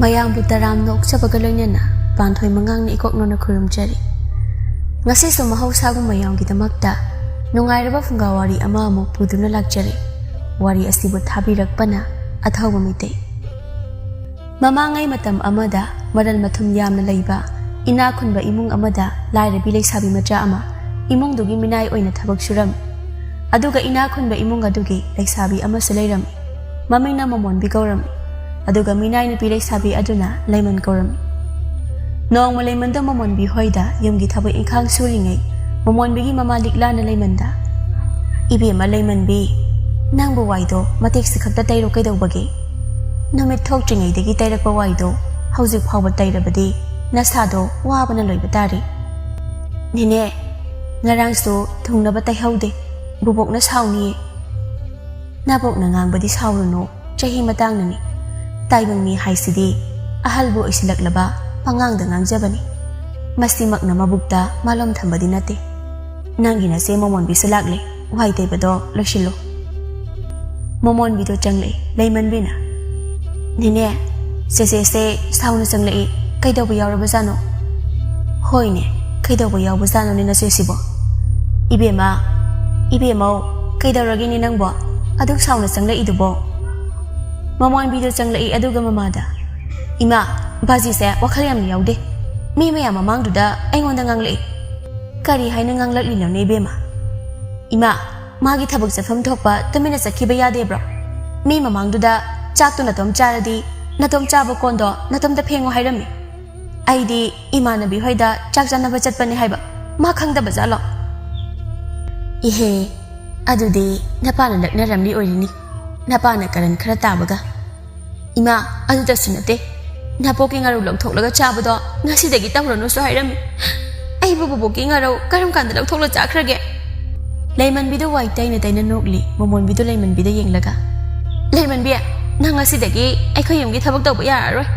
mayangbu taram nokchabaga loinana panthoi mangang ni ikoknona khuramjari ngasi so mahausagu mayanggidamakta nungairaba fungawari ama amu puduna lakjari wari asibu thabirakpana athauba mitei mamangai matam amada maral mathum yamna leiba ina khunba imung amada lairabi leisabi macha ama imung dugi minai oina thabak suram aduga ina khunba imung adugi leisabi ama seleiram mamingna mamon bigauram aduga minai ni leisabi aduna leiman kauram nong malemanda mamon bi hoida yumgi thabak inkhang suringai mamon bigi mama liklana leimanda ibe ma leiman bi nangbu waido matek sikhakta tairo kaidobagi namit thokjingai degi tairakpa waido hauzik phawba tairabadi nasado wabana loiba tari nine ngarang su thungnaba taihaude bubokna sauni nabokna ngangbadi sauruno chahi matangnani taibang mi haisidi ahalbu isilaklaba pangangda ngangjabani masimakna mabukta malom thambadi nate nangina se momon bisalakle wai taibado loshilo momon bido changle leiman bina nine se sauna changle kaidoba yauraba jano hoine kaidoba yauba jano ni nase sibo ibema kaidoragi ni nangbo aduk sauna changle idubo momon bido changle aduga mamada ima baji se wakhal yam yaude mi mayam mamangduda aingonda ngangle kari haina nganglakli lone bema ima magi thabak chafam thokpa tumina sakhiba yade bro mi mamangduda chaktu natom charadi natom chaba kondo natom da phengo hairami aidi imanabi hoida chak janaba chatpani haiba ma khangda bajalo ihe adudi napana lakna ramli oirini napana karan khara tabaga ima adu tasunate napoki ngaru loktholaga chabado ngasidagi tawrano so hairami ai bubuki ngaru karam kanda lokthokla chakrage leiman bidu wai taina nokli momon bidu leiman bidu yenglaga leiman bia nang ngasidagi ai khoyumgi thabak tawba yararoi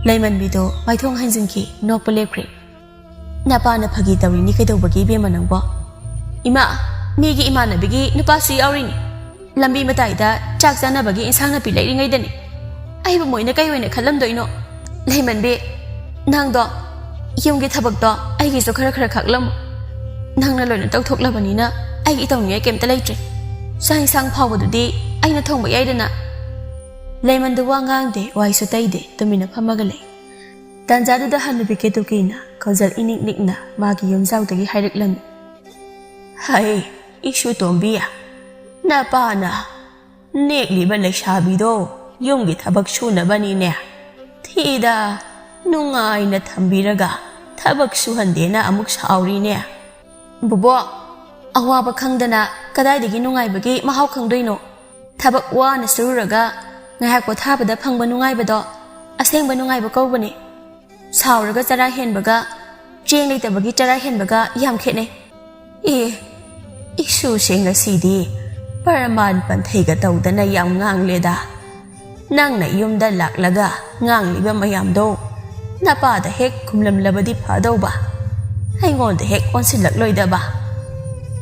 leiman bidu maithong hanjinki nokpa lepkre napana phagi tawrini kaidobagi bema nangbo ima migi imanabigi nupasi aurini lambi mataida chak janabagi insang na pilai ringai dani ai bu moina kai hoina khalam doino leiman be nang do yumgi thabak do ai gi so khara khaklam nang na loina tawthoklabani na ai gi tawni kemta leitre sang phawbadudi aina thongba yaidana leiman du wangang de wai so taide tumina phamagale tanjadu da hanubi ketukina kaujal inik nikna magi yomjau dagi hairiklam hai ishu tombiya na pana nekli ba lekshabi do yumgi thabak shunabani ne thida nungai na thambiraga thabak suhandena amuk sauri ne bubo awaba khangdana kadai dagi nungai bagi mahau khangdoino thabak wana sururaga ngahak ko thabada phangba nungai bado asengba nungai ba kawbani sauraga chara henbaga cheng leitabagi chara henbaga yam khene isu senga sidi paraman panthaiga tawdana yam ngangleda nangna yumda laklaga ngangliba mayam do napada hek khumlam labadi phadauba aingonda hek onsilak loidaba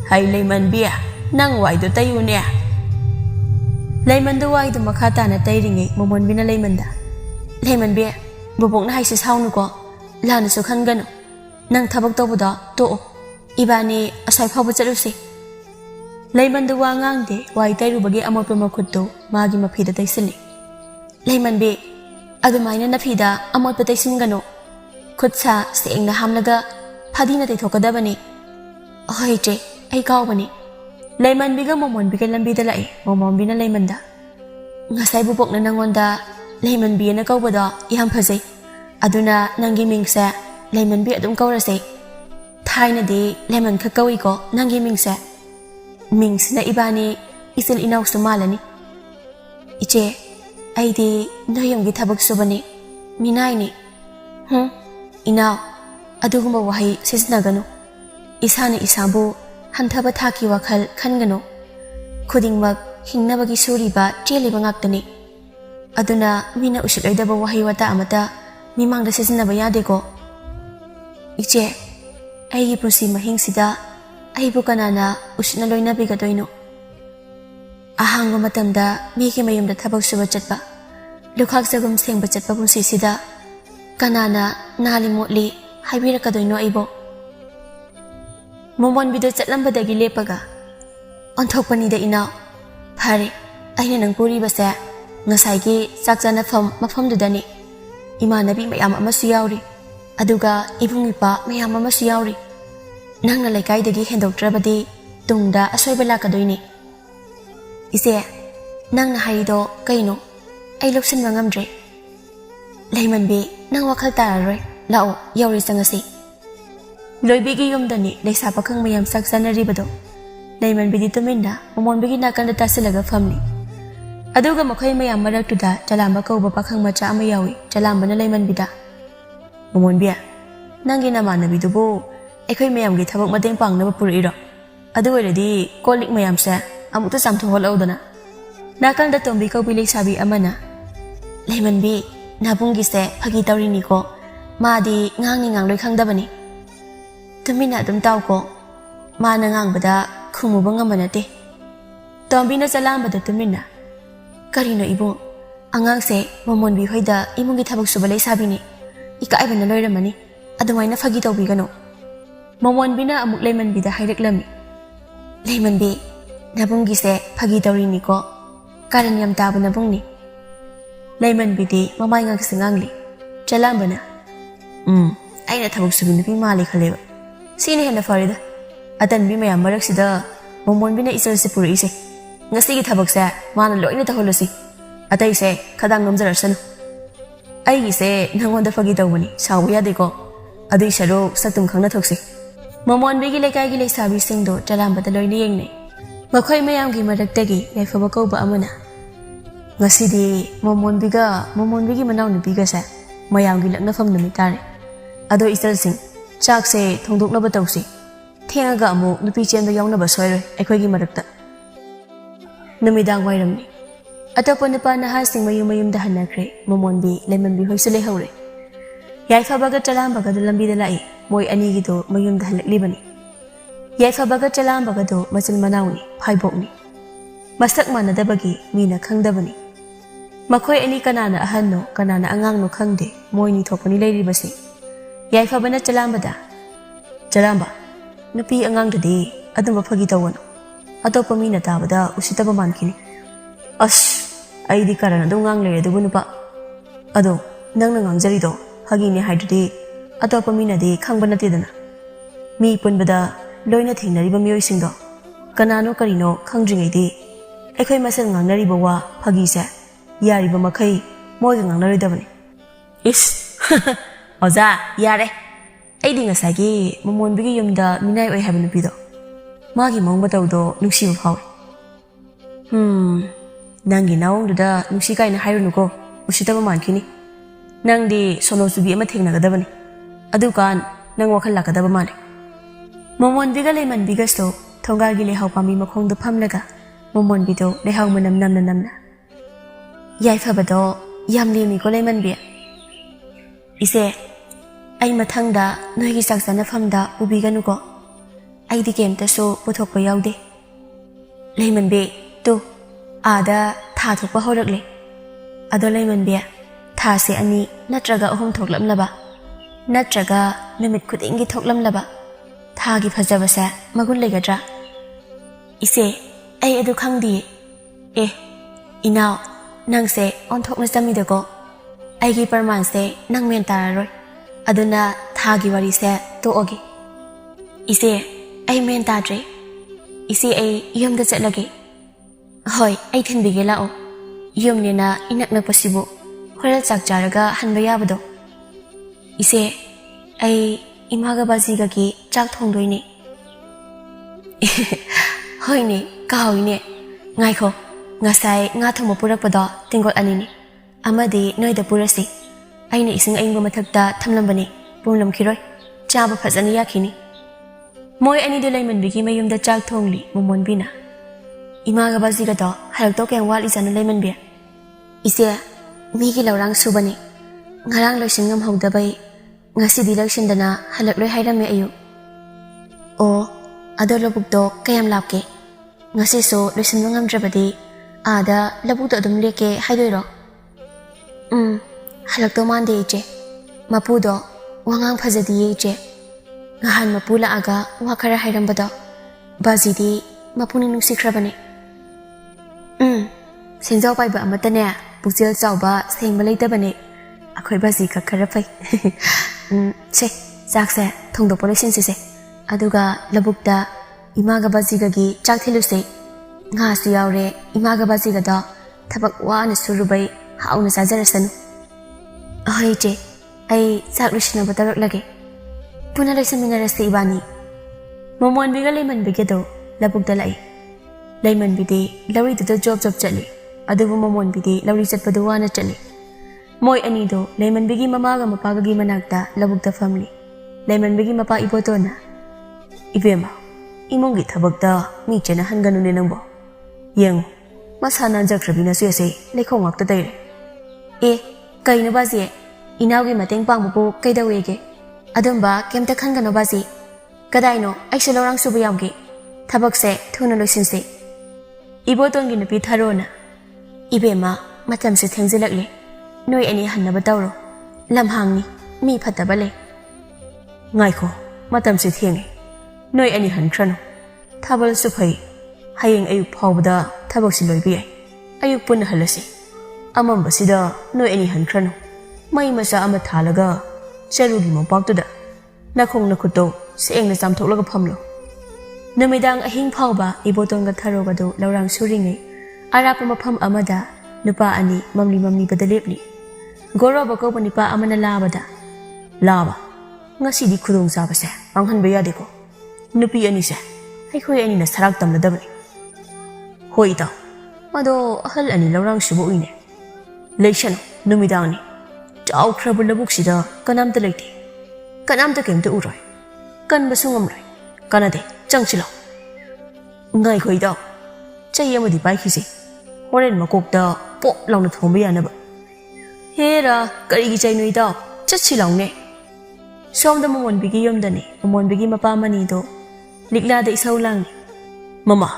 hai leiman bia nang waido tayune leiman do waido makhata na tairinge momon bina leimanda leiman bia bobokna haisi saunu ko lana su khangano nang thabak tawbuda to ibani asai phawba chalusi leiman do wangang de wai tairubagi amot makhutto magi mafida taisili leiman be adumaina nafida amot pataisingano khutsa sengna hamlaga phadina taithokadabani hoite ai kawbani leiman biga momon biga lambi da lai momon bina leimanda ngasai bubokna nangonda leiman bi na kawbada yam phajai aduna nangi mingsa leiman bi adum kawrase thaina di leiman kha kawi ko nangi mingsa mingsna ibani isil inaw sumalani iche aidi noyomgi thabak subani minaini inaw adugumba wahi sisnaganu isani isabu hanthaba thaki wakhal khangano khudingmak hingnabagi suriba cheliba ngaktani aduna mina usiloidaba wahi wata amata mimangda sisnaba yadeko iche aigi pusi mahingsida aibu kanana usna loina bigadoino ahangba matamda migi mayumda thabak suba chatpa ꯂꯨꯈꯥꯛ ꯆꯒꯨꯝ ꯁꯦꯡꯕ ꯆꯠꯄ ꯄꯨꯟꯁꯤꯁꯤꯗ ꯀꯅꯥꯅ ꯅꯥꯂꯤ ꯃꯣꯠꯂꯤ ꯍꯥꯏꯕꯤꯔꯛꯀꯗꯣꯏꯅꯣ ꯑꯩꯕꯣ? ꯃꯣꯃꯣꯟꯕꯤꯗꯣ ꯆꯠꯂꯝꯕꯗꯒꯤ ꯂꯦꯞꯄꯒ ꯑꯣꯟꯊꯣꯛꯄꯅꯤꯗ ꯏꯅꯥꯎ, ꯐꯔꯦ ꯑꯩꯅ ꯅꯪ ꯄꯨꯔꯤꯕꯁꯦ ꯉꯁꯥꯏꯒꯤ ꯆꯥꯛ ꯆꯥꯅꯐꯝ ꯃꯐꯝꯗꯨꯗꯅꯤ. ꯏꯃꯥꯟꯅꯕꯤ ꯃꯌꯥꯝ ꯑꯃꯁꯨ ꯌꯥꯎꯔꯤ, ꯑꯗꯨꯒ ꯏꯕꯨꯡ ꯏꯄꯥ ꯃꯌꯥꯝ ꯑꯃꯁꯨ ꯌꯥꯎꯔꯤ. ꯅꯪꯅ ꯂꯩꯀꯥꯏꯗꯒꯤ ꯍꯦꯟꯗꯣꯛꯇ꯭ꯔꯕꯗꯤ ꯇꯨꯡꯗ ꯑꯁꯣꯏꯕ ꯂꯥꯛꯀꯗꯣꯏꯅꯤ. ꯏꯆꯦ, ꯅꯪꯅ ꯍꯥꯏꯔꯤꯗꯣ ꯀꯩꯅꯣ? ꯑꯩ ꯂꯧꯁꯤꯟꯕ ꯉꯝꯗ꯭ꯔꯦ. ꯂꯩꯃꯟꯕꯤ, ꯅꯪ ꯋꯥꯈꯜ ꯇꯥꯔꯔꯣꯏ. ꯂꯥꯛꯑꯣ, ꯌꯧꯔꯦ ꯆꯪꯉꯁꯤ. ꯂꯣꯏꯕꯤꯒꯤ ꯌꯨꯝꯗꯅꯤ ꯂꯩꯁꯥ ꯄꯥꯈꯪ ꯃꯌꯥꯝ ꯆꯥꯛ ꯆꯥꯅꯔꯤꯕꯗꯣ. ꯂꯩꯃꯟꯕꯤꯗꯤ ꯇꯨꯃꯤꯟꯅ ꯃꯣꯃꯣꯟꯕꯤꯒꯤ ꯅꯥꯀꯟꯗ ꯇꯥꯁꯤꯜꯂꯒ ꯐꯝꯂꯤ. ꯑꯗꯨꯒ ꯃꯈꯣꯏ ꯃꯌꯥꯝ ꯃꯔꯛꯇꯨꯗ ꯆꯂꯥꯝꯕ ꯀꯧꯕ ꯄꯥꯈꯪ ꯃꯆꯥ ꯑꯃ ꯌꯥꯎꯏ. ꯆꯂꯥꯝꯕꯅ ꯂꯩꯃꯟꯕꯤꯗ, ꯃꯣꯃꯣꯟꯕꯤ, ꯅꯪꯒꯤ ꯅꯃꯥꯟꯅꯕꯤꯗꯨꯕꯨ ꯑꯩꯈꯣꯏ ꯃꯌꯥꯝꯒꯤ ꯊꯕꯛ ꯃꯇꯦꯡ ꯄꯥꯡꯅꯕ ꯄꯨꯔꯛꯏꯔꯣ? ꯑꯗꯨ ꯑꯣꯏꯔꯗꯤ ꯀꯣꯜ ꯂꯤꯛ ꯃꯌꯥꯝꯁꯦ ꯑꯃꯨꯛꯇ ꯆꯥꯝꯊꯣꯛꯍꯜꯂꯛꯎꯗꯅ. ꯅꯥꯀꯟꯗ ꯇꯣꯝꯕꯤ ꯀꯧꯕꯤ ꯂꯩꯁꯥꯕꯤ ꯑꯃꯅ, ꯂꯩꯃꯟꯕꯤ, ꯅꯥꯕꯨꯡꯒꯤꯁꯦ ꯐꯥꯒꯤ ꯇꯧꯔꯤꯅꯤꯀꯣ. ꯃꯥꯗꯤ ꯉꯥꯡꯅꯤ ꯉꯥꯡꯂꯣꯏ ꯈꯪꯗꯕꯅꯤ. ꯇꯨꯃꯤꯟꯅ ꯑꯗꯨꯝ ꯇꯥꯎꯀꯣ. ꯃꯥꯅ ꯉꯥꯡꯕꯗ ꯈꯨꯝꯃꯨꯕ ꯉꯝꯕ ꯅꯠꯇꯦ. ꯇꯣꯝꯕꯤꯅ ꯆꯂꯥꯝꯕꯗ ꯇꯨꯃꯤꯟꯅ, ꯀꯔꯤꯅꯣ ꯏꯕꯨꯡ? ꯑꯉꯥꯡꯁꯦ ꯃꯣꯃꯣꯟꯕꯤ ꯍꯣꯏꯗ ꯏꯃꯨꯡꯒꯤ ꯊꯕꯛ ꯁꯨꯕ ꯂꯩꯁꯥꯕꯤꯅꯤ. ꯏꯀꯥꯏꯕꯅ ꯂꯣꯏꯔꯝꯃꯅꯤ. ꯑꯗꯨꯃꯥꯏꯅ ꯐꯥꯒꯤ ꯇꯧꯕꯤꯒꯅꯨ. ꯃꯣꯃꯣꯟꯕꯤꯅ ꯑꯃꯨꯛ ꯂꯩꯃꯟꯕꯤꯗ ꯍꯥꯏꯔꯛꯂꯝꯃꯤ. ꯂꯩꯃꯟꯕꯤ, ꯅꯕꯨꯡꯒꯤꯁꯦ ꯐꯥꯒꯤ ꯇꯧꯔꯤꯅꯤꯀꯣ. ꯀꯥꯔꯟ ꯌꯥꯝ ꯇꯥꯕ ꯅꯕꯨꯡꯅꯤ. ꯂꯩꯃꯟꯕꯤꯗꯤ ꯃꯃꯥꯏ ꯉꯥꯡꯁꯤ ꯉꯥꯡꯂꯤ. ꯆꯂꯥꯝꯕꯅ, ꯑꯩꯅ ꯊꯕꯛ ꯁꯨꯕꯤ ꯅꯨꯄꯤ ꯃꯥꯜꯂꯤ ꯈꯜꯂꯦꯕ. ꯁꯤꯅ ꯍꯦꯟꯅ ꯐꯔꯦꯗ. ꯑꯇꯟꯕꯤ ꯃꯌꯥꯝ ꯃꯔꯛꯁꯤꯗ ꯃꯣꯃꯣꯟꯕꯤꯅ ꯏꯆꯜꯁꯦ ꯄꯨꯔꯛꯏꯁꯦ. ꯉꯁꯤꯒꯤ ꯊꯕꯛꯁꯦ ꯃꯥꯅ ꯂꯣꯏꯅ ꯇꯧꯍꯜꯂꯁꯤ. ꯑꯇꯩꯁꯦ ꯈꯗꯥꯡ ꯅꯣꯝꯖꯔꯁꯅꯨ. ꯑꯩꯒꯤꯁꯦ ꯅꯪꯉꯣꯟꯗ ꯐꯥꯒꯤ ꯇꯧꯕꯅꯤ, ꯁꯥꯎꯕ ꯌꯥꯗꯦꯀꯣ. ꯑꯗꯨꯏ ꯁꯔꯨꯛ ꯁꯛꯇꯨꯝ ꯈꯪꯅ ꯊꯣꯛꯁꯤ. ꯃꯣꯃꯣꯟꯕꯤꯒꯤ ꯂꯩꯀꯥꯏꯒꯤ ꯂꯩꯁꯥꯕꯤꯁꯤꯡꯗꯣ ꯆꯂꯥꯝꯕꯗ ꯂꯣꯏꯅ ꯌꯦꯡꯅꯩ. ꯃꯈꯣꯏ ꯃꯌꯥꯝꯒꯤ ꯃꯔꯛꯇꯒꯤ ꯌꯥꯏꯐꯕ ꯀꯧꯕ ꯑꯃꯅ, ꯉꯁꯤꯗꯤ ꯃꯣꯃꯣꯟꯕꯤꯒꯤ ꯃꯅꯥꯎꯅꯨꯄꯤꯒꯁꯦ ꯃꯌꯥꯝꯒꯤ ꯂꯛꯅꯐꯝ ꯅꯨꯃꯤꯠ ꯇꯥꯔꯦ. ꯑꯗꯣ ꯏꯆꯜꯁꯤꯡ, ꯆꯥꯛꯁꯦ ꯊꯣꯡꯗꯣꯛꯅꯕ ꯇꯧꯁꯤ. ꯊꯦꯡꯉꯒ ꯑꯃꯨꯛ ꯅꯨꯄꯤ ꯆꯦꯟꯕ ꯌꯥꯎꯅꯕ ꯁꯣꯏꯔꯣꯏ ꯑꯩꯈꯣꯏꯒꯤ ꯃꯔꯛꯇ. ꯅꯨꯃꯤꯗꯥꯡ ꯋꯥꯏꯔꯝꯅꯤ. ꯑꯇꯣꯞꯄ ꯅꯨꯄꯥ ꯅꯍꯥꯁꯤꯡ ꯃꯌꯨꯝ ꯃꯌꯨꯝꯗ ꯍꯟꯅꯈ꯭ꯔꯦ. ꯃꯣꯃꯣꯟꯕꯤ, ꯂꯩꯃꯟꯕꯤ ꯍꯣꯏꯁꯨ ꯂꯩꯍꯧꯔꯦ. ꯌꯥꯏꯐꯕꯒ ꯆꯂꯥꯝꯕꯒꯗꯣ ꯂꯝꯕꯤꯗ ꯂꯥꯛꯏ. ꯃꯣꯏ ꯑꯅꯤꯒꯤꯗꯣ ꯃꯌꯨꯝꯗ ꯍꯜꯂꯛꯂꯤꯕꯅꯤ. ꯌꯥꯏꯐꯕꯒ ꯆꯂꯥꯝꯕꯒꯗꯣ ꯃꯆꯤꯟ ꯃꯅꯥꯎꯅꯤ, ꯐꯥꯏꯕꯣꯛꯅꯤ. ꯃꯁꯛ ꯃꯥꯟꯅꯗꯕꯒꯤ ꯃꯤꯅ ꯈꯪꯗꯕꯅꯤ. ꯃꯈꯣꯏ ꯑꯅꯤ ꯀꯅꯥꯅ ꯑꯍꯟꯅꯣ ꯀꯅꯥꯅ ꯑꯉꯥꯡꯅꯣ ꯈꯪꯗꯦ. ꯃꯣꯏꯅꯤ ꯊꯣꯛꯄꯅꯤ ꯂꯩꯔꯤꯕꯁꯤ. ꯌꯥꯏꯐꯕꯅ ꯆꯂꯥꯝꯕꯗ, ꯆꯂꯥꯝꯕ, ꯅꯨꯄꯤ ꯑꯉꯥꯡꯗꯗꯤ ꯑꯗꯨꯝꯕ ꯐꯥꯒꯤ ꯇꯧꯒꯅꯨ. ꯑꯇꯣꯞꯄ ꯃꯤꯅ ꯇꯥꯕꯗ ꯎꯁꯤꯠꯇꯕ ꯃꯥꯟꯈꯤꯅꯤ. ꯑꯁ, ꯑꯩꯗꯤ ꯀꯔꯟ ꯑꯗꯨꯝ ꯉꯥꯡ ꯂꯩꯔꯦ ꯑꯗꯨꯕꯨ ꯅꯨꯄꯥ. ꯑꯗꯣ ꯅꯪꯅ ꯉꯥꯡꯖꯔꯤꯗꯣ ꯐꯥꯒꯤꯅꯦ ꯍꯥꯏꯗꯨꯗꯤ ꯑꯇꯣꯞꯄ ꯃꯤꯅꯗꯤ ꯈꯪꯕ ꯅꯠꯇꯦꯗꯅ. ꯃꯤ ꯄꯨꯟꯕꯗ ꯂꯣꯏꯅ ꯊꯦꯡꯅꯔꯤꯕ ꯃꯤꯑꯣꯏꯁꯤꯡꯗꯣ ꯀꯅꯥꯅꯣ ꯀꯔꯤꯅೋ ꯈꯪꯗ꯭ꯔꯤꯉꯩꯗꯤ ꯑꯩꯈꯣই ꯃꯁꯦꯜ ꯉꯥꯡꯅꯔꯤꯕ ꯋꯥ ꯐꯥꯒꯤꯁꯦ ꯌꯥꯔꯤꯕ ꯃꯈꯩ ꯃꯣꯏꯒ ꯉꯥꯡꯅꯔꯣꯏꯗꯕꯅꯤ. ꯏꯁ, ꯑꯣꯖꯥ ꯌꯥꯔꯦ. ꯑꯩꯗꯤ ꯉꯁꯥꯏꯒꯤ ꯃꯣꯃꯣꯟꯕꯤꯒꯤ ꯌꯨꯝꯗ ꯃꯤꯅꯥꯏ ꯑꯣꯏ ꯍꯥꯏꯕ ꯅꯨꯄꯤꯗꯣ, ꯃꯥꯒꯤ ꯃꯑꯣꯡ ꯃꯇꯧꯗꯣ ꯅꯨꯡꯁꯤꯕ ꯐꯥꯎꯏ. ꯅꯪꯒꯤ ꯅꯥꯑꯣꯡꯗꯨꯗ ꯅꯨꯡꯁꯤ ꯀꯥꯏꯅ ꯍꯥꯏꯔꯨꯅꯨꯀꯣ, ꯎꯁꯤꯠꯇꯕ ꯃꯥꯟꯈꯤꯅꯤ. ꯅꯪꯗꯤ ꯁꯣꯅꯣ ꯆꯨꯕꯤ ꯑꯃ ꯊꯦꯡꯅꯒꯗꯕꯅꯤ. ꯑꯗꯨꯀꯥꯟ ꯅꯪ ꯋꯥꯈꯜ ꯂꯥꯛꯀꯗꯕ ꯃꯥꯜꯂꯦ. ꯃꯣꯃꯣꯟꯕꯤꯒ ꯂꯩꯃꯟꯕꯤꯒꯁꯨ ꯊꯣꯡꯒꯥꯜꯒꯤ ꯂꯩꯍꯥꯎ ꯄꯥꯝꯕꯤ ꯃꯈꯣꯡꯗ ꯐꯝꯂꯒ ꯃꯣꯃꯣꯟꯕꯤꯗꯣ ꯂꯩꯍꯥꯎ ꯃꯅꯝ ꯅꯝꯅ, ꯌꯥꯏꯐꯕꯗꯣ ꯌꯥꯝ ꯂꯦꯝꯃꯤꯀꯣ ꯂꯩꯃꯟꯕꯤ. ꯏꯆꯦ, ꯑꯩ ꯃꯊꯪꯗ ꯅꯣꯏꯒꯤ ꯆꯥꯛ ꯆꯥꯅꯐꯝꯗ ꯄꯨꯕꯤꯒꯅꯨꯀꯣ. ꯑꯩꯗꯤ ꯀꯩꯝꯇꯁꯨ ꯄꯨꯊꯣꯛꯄ ꯌꯥꯎꯗꯦ. ꯂꯩꯃꯟꯕꯤ, ꯇꯨ ꯑꯥꯗ ꯊꯥ ꯊꯣꯛꯄ ꯍꯧꯔꯛꯂꯦ. ꯑꯗꯣ ꯂꯩꯃꯟꯕꯤ, ꯊꯥꯁꯦ 2 ꯅꯠꯇ꯭ꯔꯒ 3 ꯊꯣꯛꯂꯝꯂꯕ, ꯅꯠꯇ꯭ꯔꯒ ꯅꯨꯃꯤꯠ ꯈꯨꯗꯤꯡꯒꯤ ꯊꯣꯛꯂꯝꯂꯕ ꯊꯥꯒꯤ ꯐꯖꯕꯁꯦ ꯃꯒꯨꯟ ꯂꯩꯒꯗ꯭ꯔꯥ? ꯏꯆꯦ, ꯑꯩ ꯑꯗꯨ ꯈꯪꯗꯤꯌꯦ. ꯏꯅꯥꯎ, ꯅꯪꯁꯦ ꯑꯣꯟꯊꯣꯛꯅ ꯆꯝꯃꯤꯗꯀꯣ. ꯑꯩꯒꯤ ꯄꯔꯃꯥꯟꯁꯦ ꯅꯪ ꯃꯦꯟ ꯇꯥꯔꯔꯣꯏ. ꯑꯗꯨꯅ ꯊꯥꯒꯤ ꯋꯥꯔꯤꯁꯦ ꯇꯣꯛꯑꯒꯦ. ꯏꯆꯦ, ꯑꯩ ꯃꯦꯟ ꯇꯥꯗ꯭ꯔꯦ. ꯏꯆꯦ, ꯑꯩ ꯌꯨꯝꯗ ꯆꯠꯂꯒꯦ. ꯍꯣꯏ, ꯑꯩ ꯊꯤꯟꯕꯤꯒꯦ ꯂꯥꯛꯑꯣ. ꯌꯨꯝꯅꯦꯅ ꯏꯅꯛ ꯅꯛꯄꯁꯤꯕꯨ ꯍꯣꯔꯦꯟ ꯆꯥꯛ ꯆꯥꯔꯒ ꯍꯟꯕ ꯌꯥꯕꯗꯣ. ꯏꯆꯦ, ꯑꯩ ꯏꯃꯥꯒ ꯕꯥꯖꯤꯒꯒꯤ ꯆꯥꯛ ꯊꯣꯡꯗꯣꯏꯅꯦ. ꯍꯣꯏꯅꯦ, ꯀꯥꯎꯏꯅꯦ. ꯉꯥꯏꯈꯣ, ꯉꯁꯥꯏ ꯉꯥ ꯊꯣꯡꯕ ꯄꯨꯔꯛꯄꯗꯣ ꯇꯦꯡꯀꯣꯠ 2ꯅꯤ. ꯑꯃꯗꯤ ꯅꯣꯏꯗ ꯄꯨꯔꯁꯤ. ꯑꯩꯅ ꯏꯁꯤꯡ ꯑꯏꯪꯕ ꯃꯊꯛꯇ ꯊꯝꯂꯝꯕꯅꯤ, ꯄꯨꯝꯂꯝꯈꯤꯔꯣꯏ. ꯆꯥꯕ ꯐꯖꯅ ꯌꯥꯈꯤꯅꯤ. ꯃꯣꯏ ꯑꯅꯤꯗꯨ ꯂꯩꯃꯟꯕꯤꯒꯤ ꯃꯌꯨꯝꯗ ꯆꯥꯛ ꯊꯣꯡꯂꯤ. ꯃꯣꯃꯣꯟꯕꯤꯅ, ꯏꯃꯥꯒ ꯕꯥꯖꯤꯒꯗꯣ ꯍꯜꯂꯛꯇꯧ ꯀꯌꯥꯝ ꯋꯥꯠꯂꯤꯖꯥꯠꯅꯣ ꯂꯩꯃꯟꯕꯤ? ꯏꯆꯦ, ꯃꯤꯒꯤ ꯂꯧꯔꯥꯡ ꯁꯨꯕꯅꯤ. ꯉꯔꯥꯡ ꯂꯣꯏꯁꯤꯟ ꯉꯝꯍꯧꯗꯕꯩ ꯉꯁꯤꯗꯤ ꯂꯧꯁꯤꯟꯗꯅ ꯍꯜꯂꯛꯂꯣꯏ ꯍꯥꯏꯔꯝꯃꯦ ꯑꯌꯨꯛ. ꯑꯣ, ꯑꯗꯣ ꯂꯧꯕꯨꯛꯇꯣ ꯀꯌꯥꯝ ꯂꯥꯞꯀꯦ? ꯉꯁꯤꯁꯨ ꯂꯣꯏꯁꯤꯟꯕ ꯉꯝꯗ꯭ꯔꯕꯗꯤ ꯑꯥꯗ ꯂꯧꯕꯨꯛꯇ ꯑꯗꯨꯝ ꯂꯦꯛꯀꯦ ꯍꯥꯏꯗꯣꯏꯔꯣ? Halakto mande iche. Mapudo, wangang fazadi iche. Ngahan mapula aga wakara hairambado. Bazidi, mapuni nusikrabane. Senjao pai ba amatane, bukjel chau ba seng malai tabane. Akhoi bazi ka karapai. Se, jakse thongdo pollution se. Aduga labukda imaga bazi gagi chak thilu se. Nga su yaure imaga bazi ga da thabak wa na surubai hauna sajarasan. Ahoi je, ai chak rishna batarak lage. Puna laisan minarase ibani. Momon biga layman bigedo labukda lai. Layman bide lawi da job chali. Adubu momon bide lawi chatpadu wa na chali. Moy anido layman bigi mamaga mapagagi managda labukda family. Layman bigi mapa iboto na. Ibema, imongi thabakda mi chena hanganu ne nangbo. Yang masana jakrabi na suese lekhong wakta dai. Kai na bazi inawgi mateng pang bu kai da wege. Adumba kemta khangano bazi. Kadai no aisha lorang subu yamgi. Thabak se thuna loisin se. Iboton gi napi tharona. Ibema matam se thengjelakle. Noi ani hannaba tawro. Lamhangni mi phataba le. Ngaiko matam se thengi. Noi ani hankrano. Thabal su phai. Hayeng ayuk phawbada thabak si loibi ai. Ayuk pun halasi. Amamba sida noi ani hankrano. Mai masa ama thalaga charugi mopaktuda. Nakhong nakhuto seeng na chamthoklaga phamlo. Namidang ahing phawba iboton ga tharoga do laurang suringai. Arapa mapham amada nupa ani mamli badalepli. Goroba ko panipa amana labada. Laba. Ngasidi khudong sabase anghanba yade ko. Nupi ani se. Aikhoi ani na sarak tamladabani. Hoi ta. Mado ahal ani laurang subo uine. Leishano numidang ni. Chaw khrab labuk sida kanamta leite. Kanamta kemta uroi. Kan basungam rai. Kanade changchilo. Ngai khoi ta. Chai amadi pai khisi. Horen makokda pop launa thomba yanaba. Hera karigi chai noi ta chachi laune. Somda momon bigi yomdani momon bigi mapa mani do likla da isau lang. Mama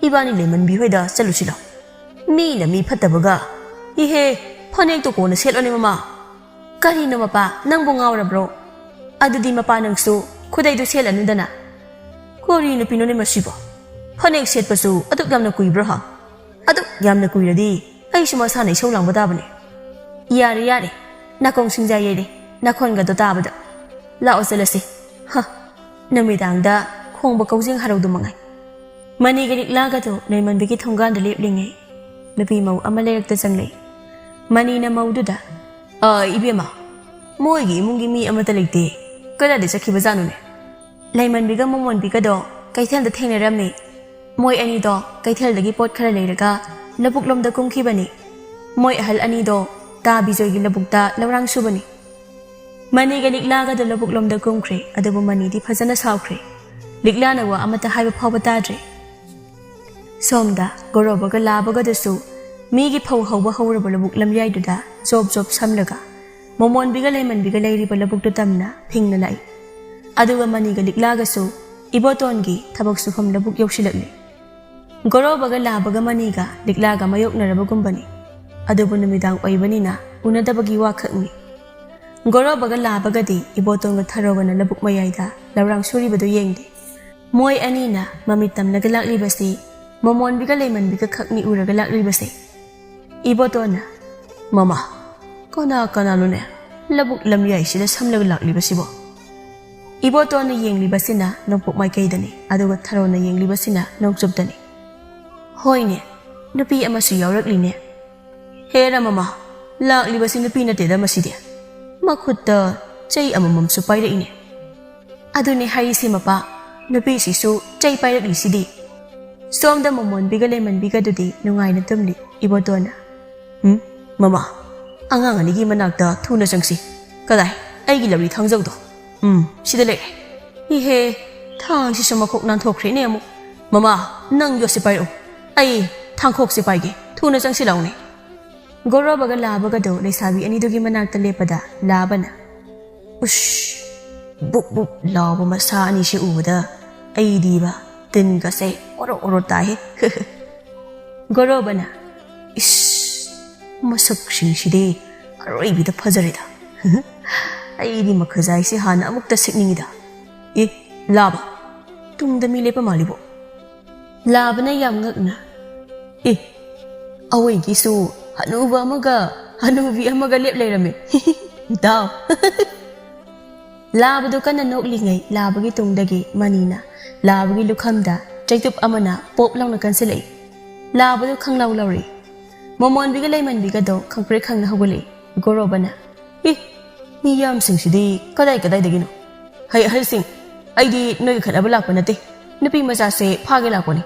ibani lemon bi hoida chalusilo. Mi na mi phatabaga. Ihe phanek to ko na selone mama. Kari na mapa nang bongawra bro. Adudi mapa nang su khudai do selanu dana. Kori na pinone masibo. Phanek set pasu aduk yamna kuibra ha. Aduk yamna kuiradi ai suma sa nei solang badabane. Yare nakong singja yede nakhon ga do tabada. La oselasi. Ha. Namidang da khongba kaujing harau du mangai. Mani garik laga to layman bigi thonggan da leplinge. Nabi mau amalek ta changle. Mani na mau du da. Ibema. Moi gi mungi mi amata lekte. Kada de sakhi bazanu ne. Layman biga momon biga do kaithal da thengna ramne. Moi ani do kaithal dagi pot khara leiraga labuk lom da kumkhi bani. Moi ahal ani do ta bijoi gi labuk da lawrang su bani. Mani ga likla ga da labuk lom da kumkhre adabu mani di phajana saukhre. Likla na wa amata haiba phawba tadre. Somda goroba ga laba ga dasu mi gi phaw hawba hawraba labuk lamyai du da job samlaga. Momon biga layman biga layri ba labuk du tamna phingna lai. Aduga mani ga likla ga su iboton gi thabak su pham labuk yoksilakle. Goroba ga laba ga mani ga likla ga mayok na raba gumbani. Adubu namidang oibani na unadabagi wakhakni. Goroba ga laba ga di iboton ga tharoga na labuk mayaida laurang suri badu yengde. Moi ani na mamitam na galak libasi momon biga layman biga khakni ura galak libasi. Iboton na mama kana lune labuk lamyai sida samlag lak libasi bo. Iboton na yeng libasi na nokpok mai kaidani aduga tharo na yeng libasi na nokjobdani. Hoi ne nupi amasu yaurakli ne. Hera mama lak libasi nupi na teda masidi. Makhutta chai amamam su paira ine. Adune hari si mapa nupi si su chai paira li sidi. Somda momon biga layman biga dudi nungai na tumli ibotona. Mama angang ani gi manakta thuna changsi. Kadai ai gi labri thangjau do. Sida le. Ihe thang si samakok nan thokre ne amu. Mama nang yo si pairo. Ai thangkhok si paige thuna changsi laune. Goroba ga laba ga do leisabi ani dugi manakta lepada labana. Ush buk laba masa ani si uda ai diba tin ga se oro tahe. Goroba na is masak sing sidi ꯑꯔꯣꯏꯕꯤꯗ ꯐꯖꯔꯦꯗ ꯑꯩꯗꯤ ꯃꯈꯖꯥꯏꯁꯦ ꯍꯥꯟꯅ ꯑꯃꯨꯛꯇ ꯁꯦꯠꯅꯤꯡꯉꯤꯗ ꯑꯦ ꯂꯥꯕ ꯇꯨꯡꯗ ꯃꯤ ꯂꯦꯞꯄ ꯃꯥꯜꯂꯤꯕꯣ ꯂꯥꯕꯅ ꯌꯥꯝ ꯉꯛꯅ ꯑꯦ ꯑꯋꯣꯏꯒꯤꯁꯨ ꯍꯅꯨꯕ ꯑꯃꯒ ꯍꯅꯨꯕꯤ ꯑꯃꯒ ꯂꯦꯞ ꯂꯩꯔꯝꯃꯦ ꯏꯇꯥꯎ ꯂꯥꯕꯗꯨ ꯀꯟꯅ ꯅꯣꯛꯂꯤꯉꯩ ꯂꯥꯕꯒꯤ ꯇꯨꯡꯗꯒꯤ ꯃꯅꯤꯅ ꯂꯥꯕꯒꯤ ꯂꯨꯈꯝꯗ ꯆꯩꯇꯨꯞ ꯑꯃꯅ ꯄꯣꯞ ꯂꯥꯎꯅ ꯀꯟꯁꯤꯜꯂꯛꯏ ꯂꯥꯕꯗꯨ ꯈꯪꯂꯥꯎ ꯂꯧꯔꯤ ꯃꯃꯣꯟꯕꯤꯒ ꯂꯩꯃꯟꯕꯤꯒꯗꯣ ꯈꯪꯄ꯭ꯔꯦꯛ ꯈꯪꯅ ꯍꯧꯒꯠꯂꯛꯏ ꯒꯣꯔꯣꯕꯅ ꯑꯦ ꯃꯤꯌꯥꯝꯁꯤꯡꯁꯤꯗꯤ ꯀꯗꯥꯏꯗꯒꯤꯅꯣ ꯍꯩ ꯑꯍꯜꯁꯤꯡ ꯑꯩꯗꯤ ꯅꯣꯏꯒ ꯈꯠꯅꯕ ꯂꯥꯛꯄ ꯅꯠꯇꯦ ꯅꯨꯄꯤ ꯃꯆꯥꯁꯦ ꯐꯥꯒꯦ ꯂꯥꯛꯄꯅꯤ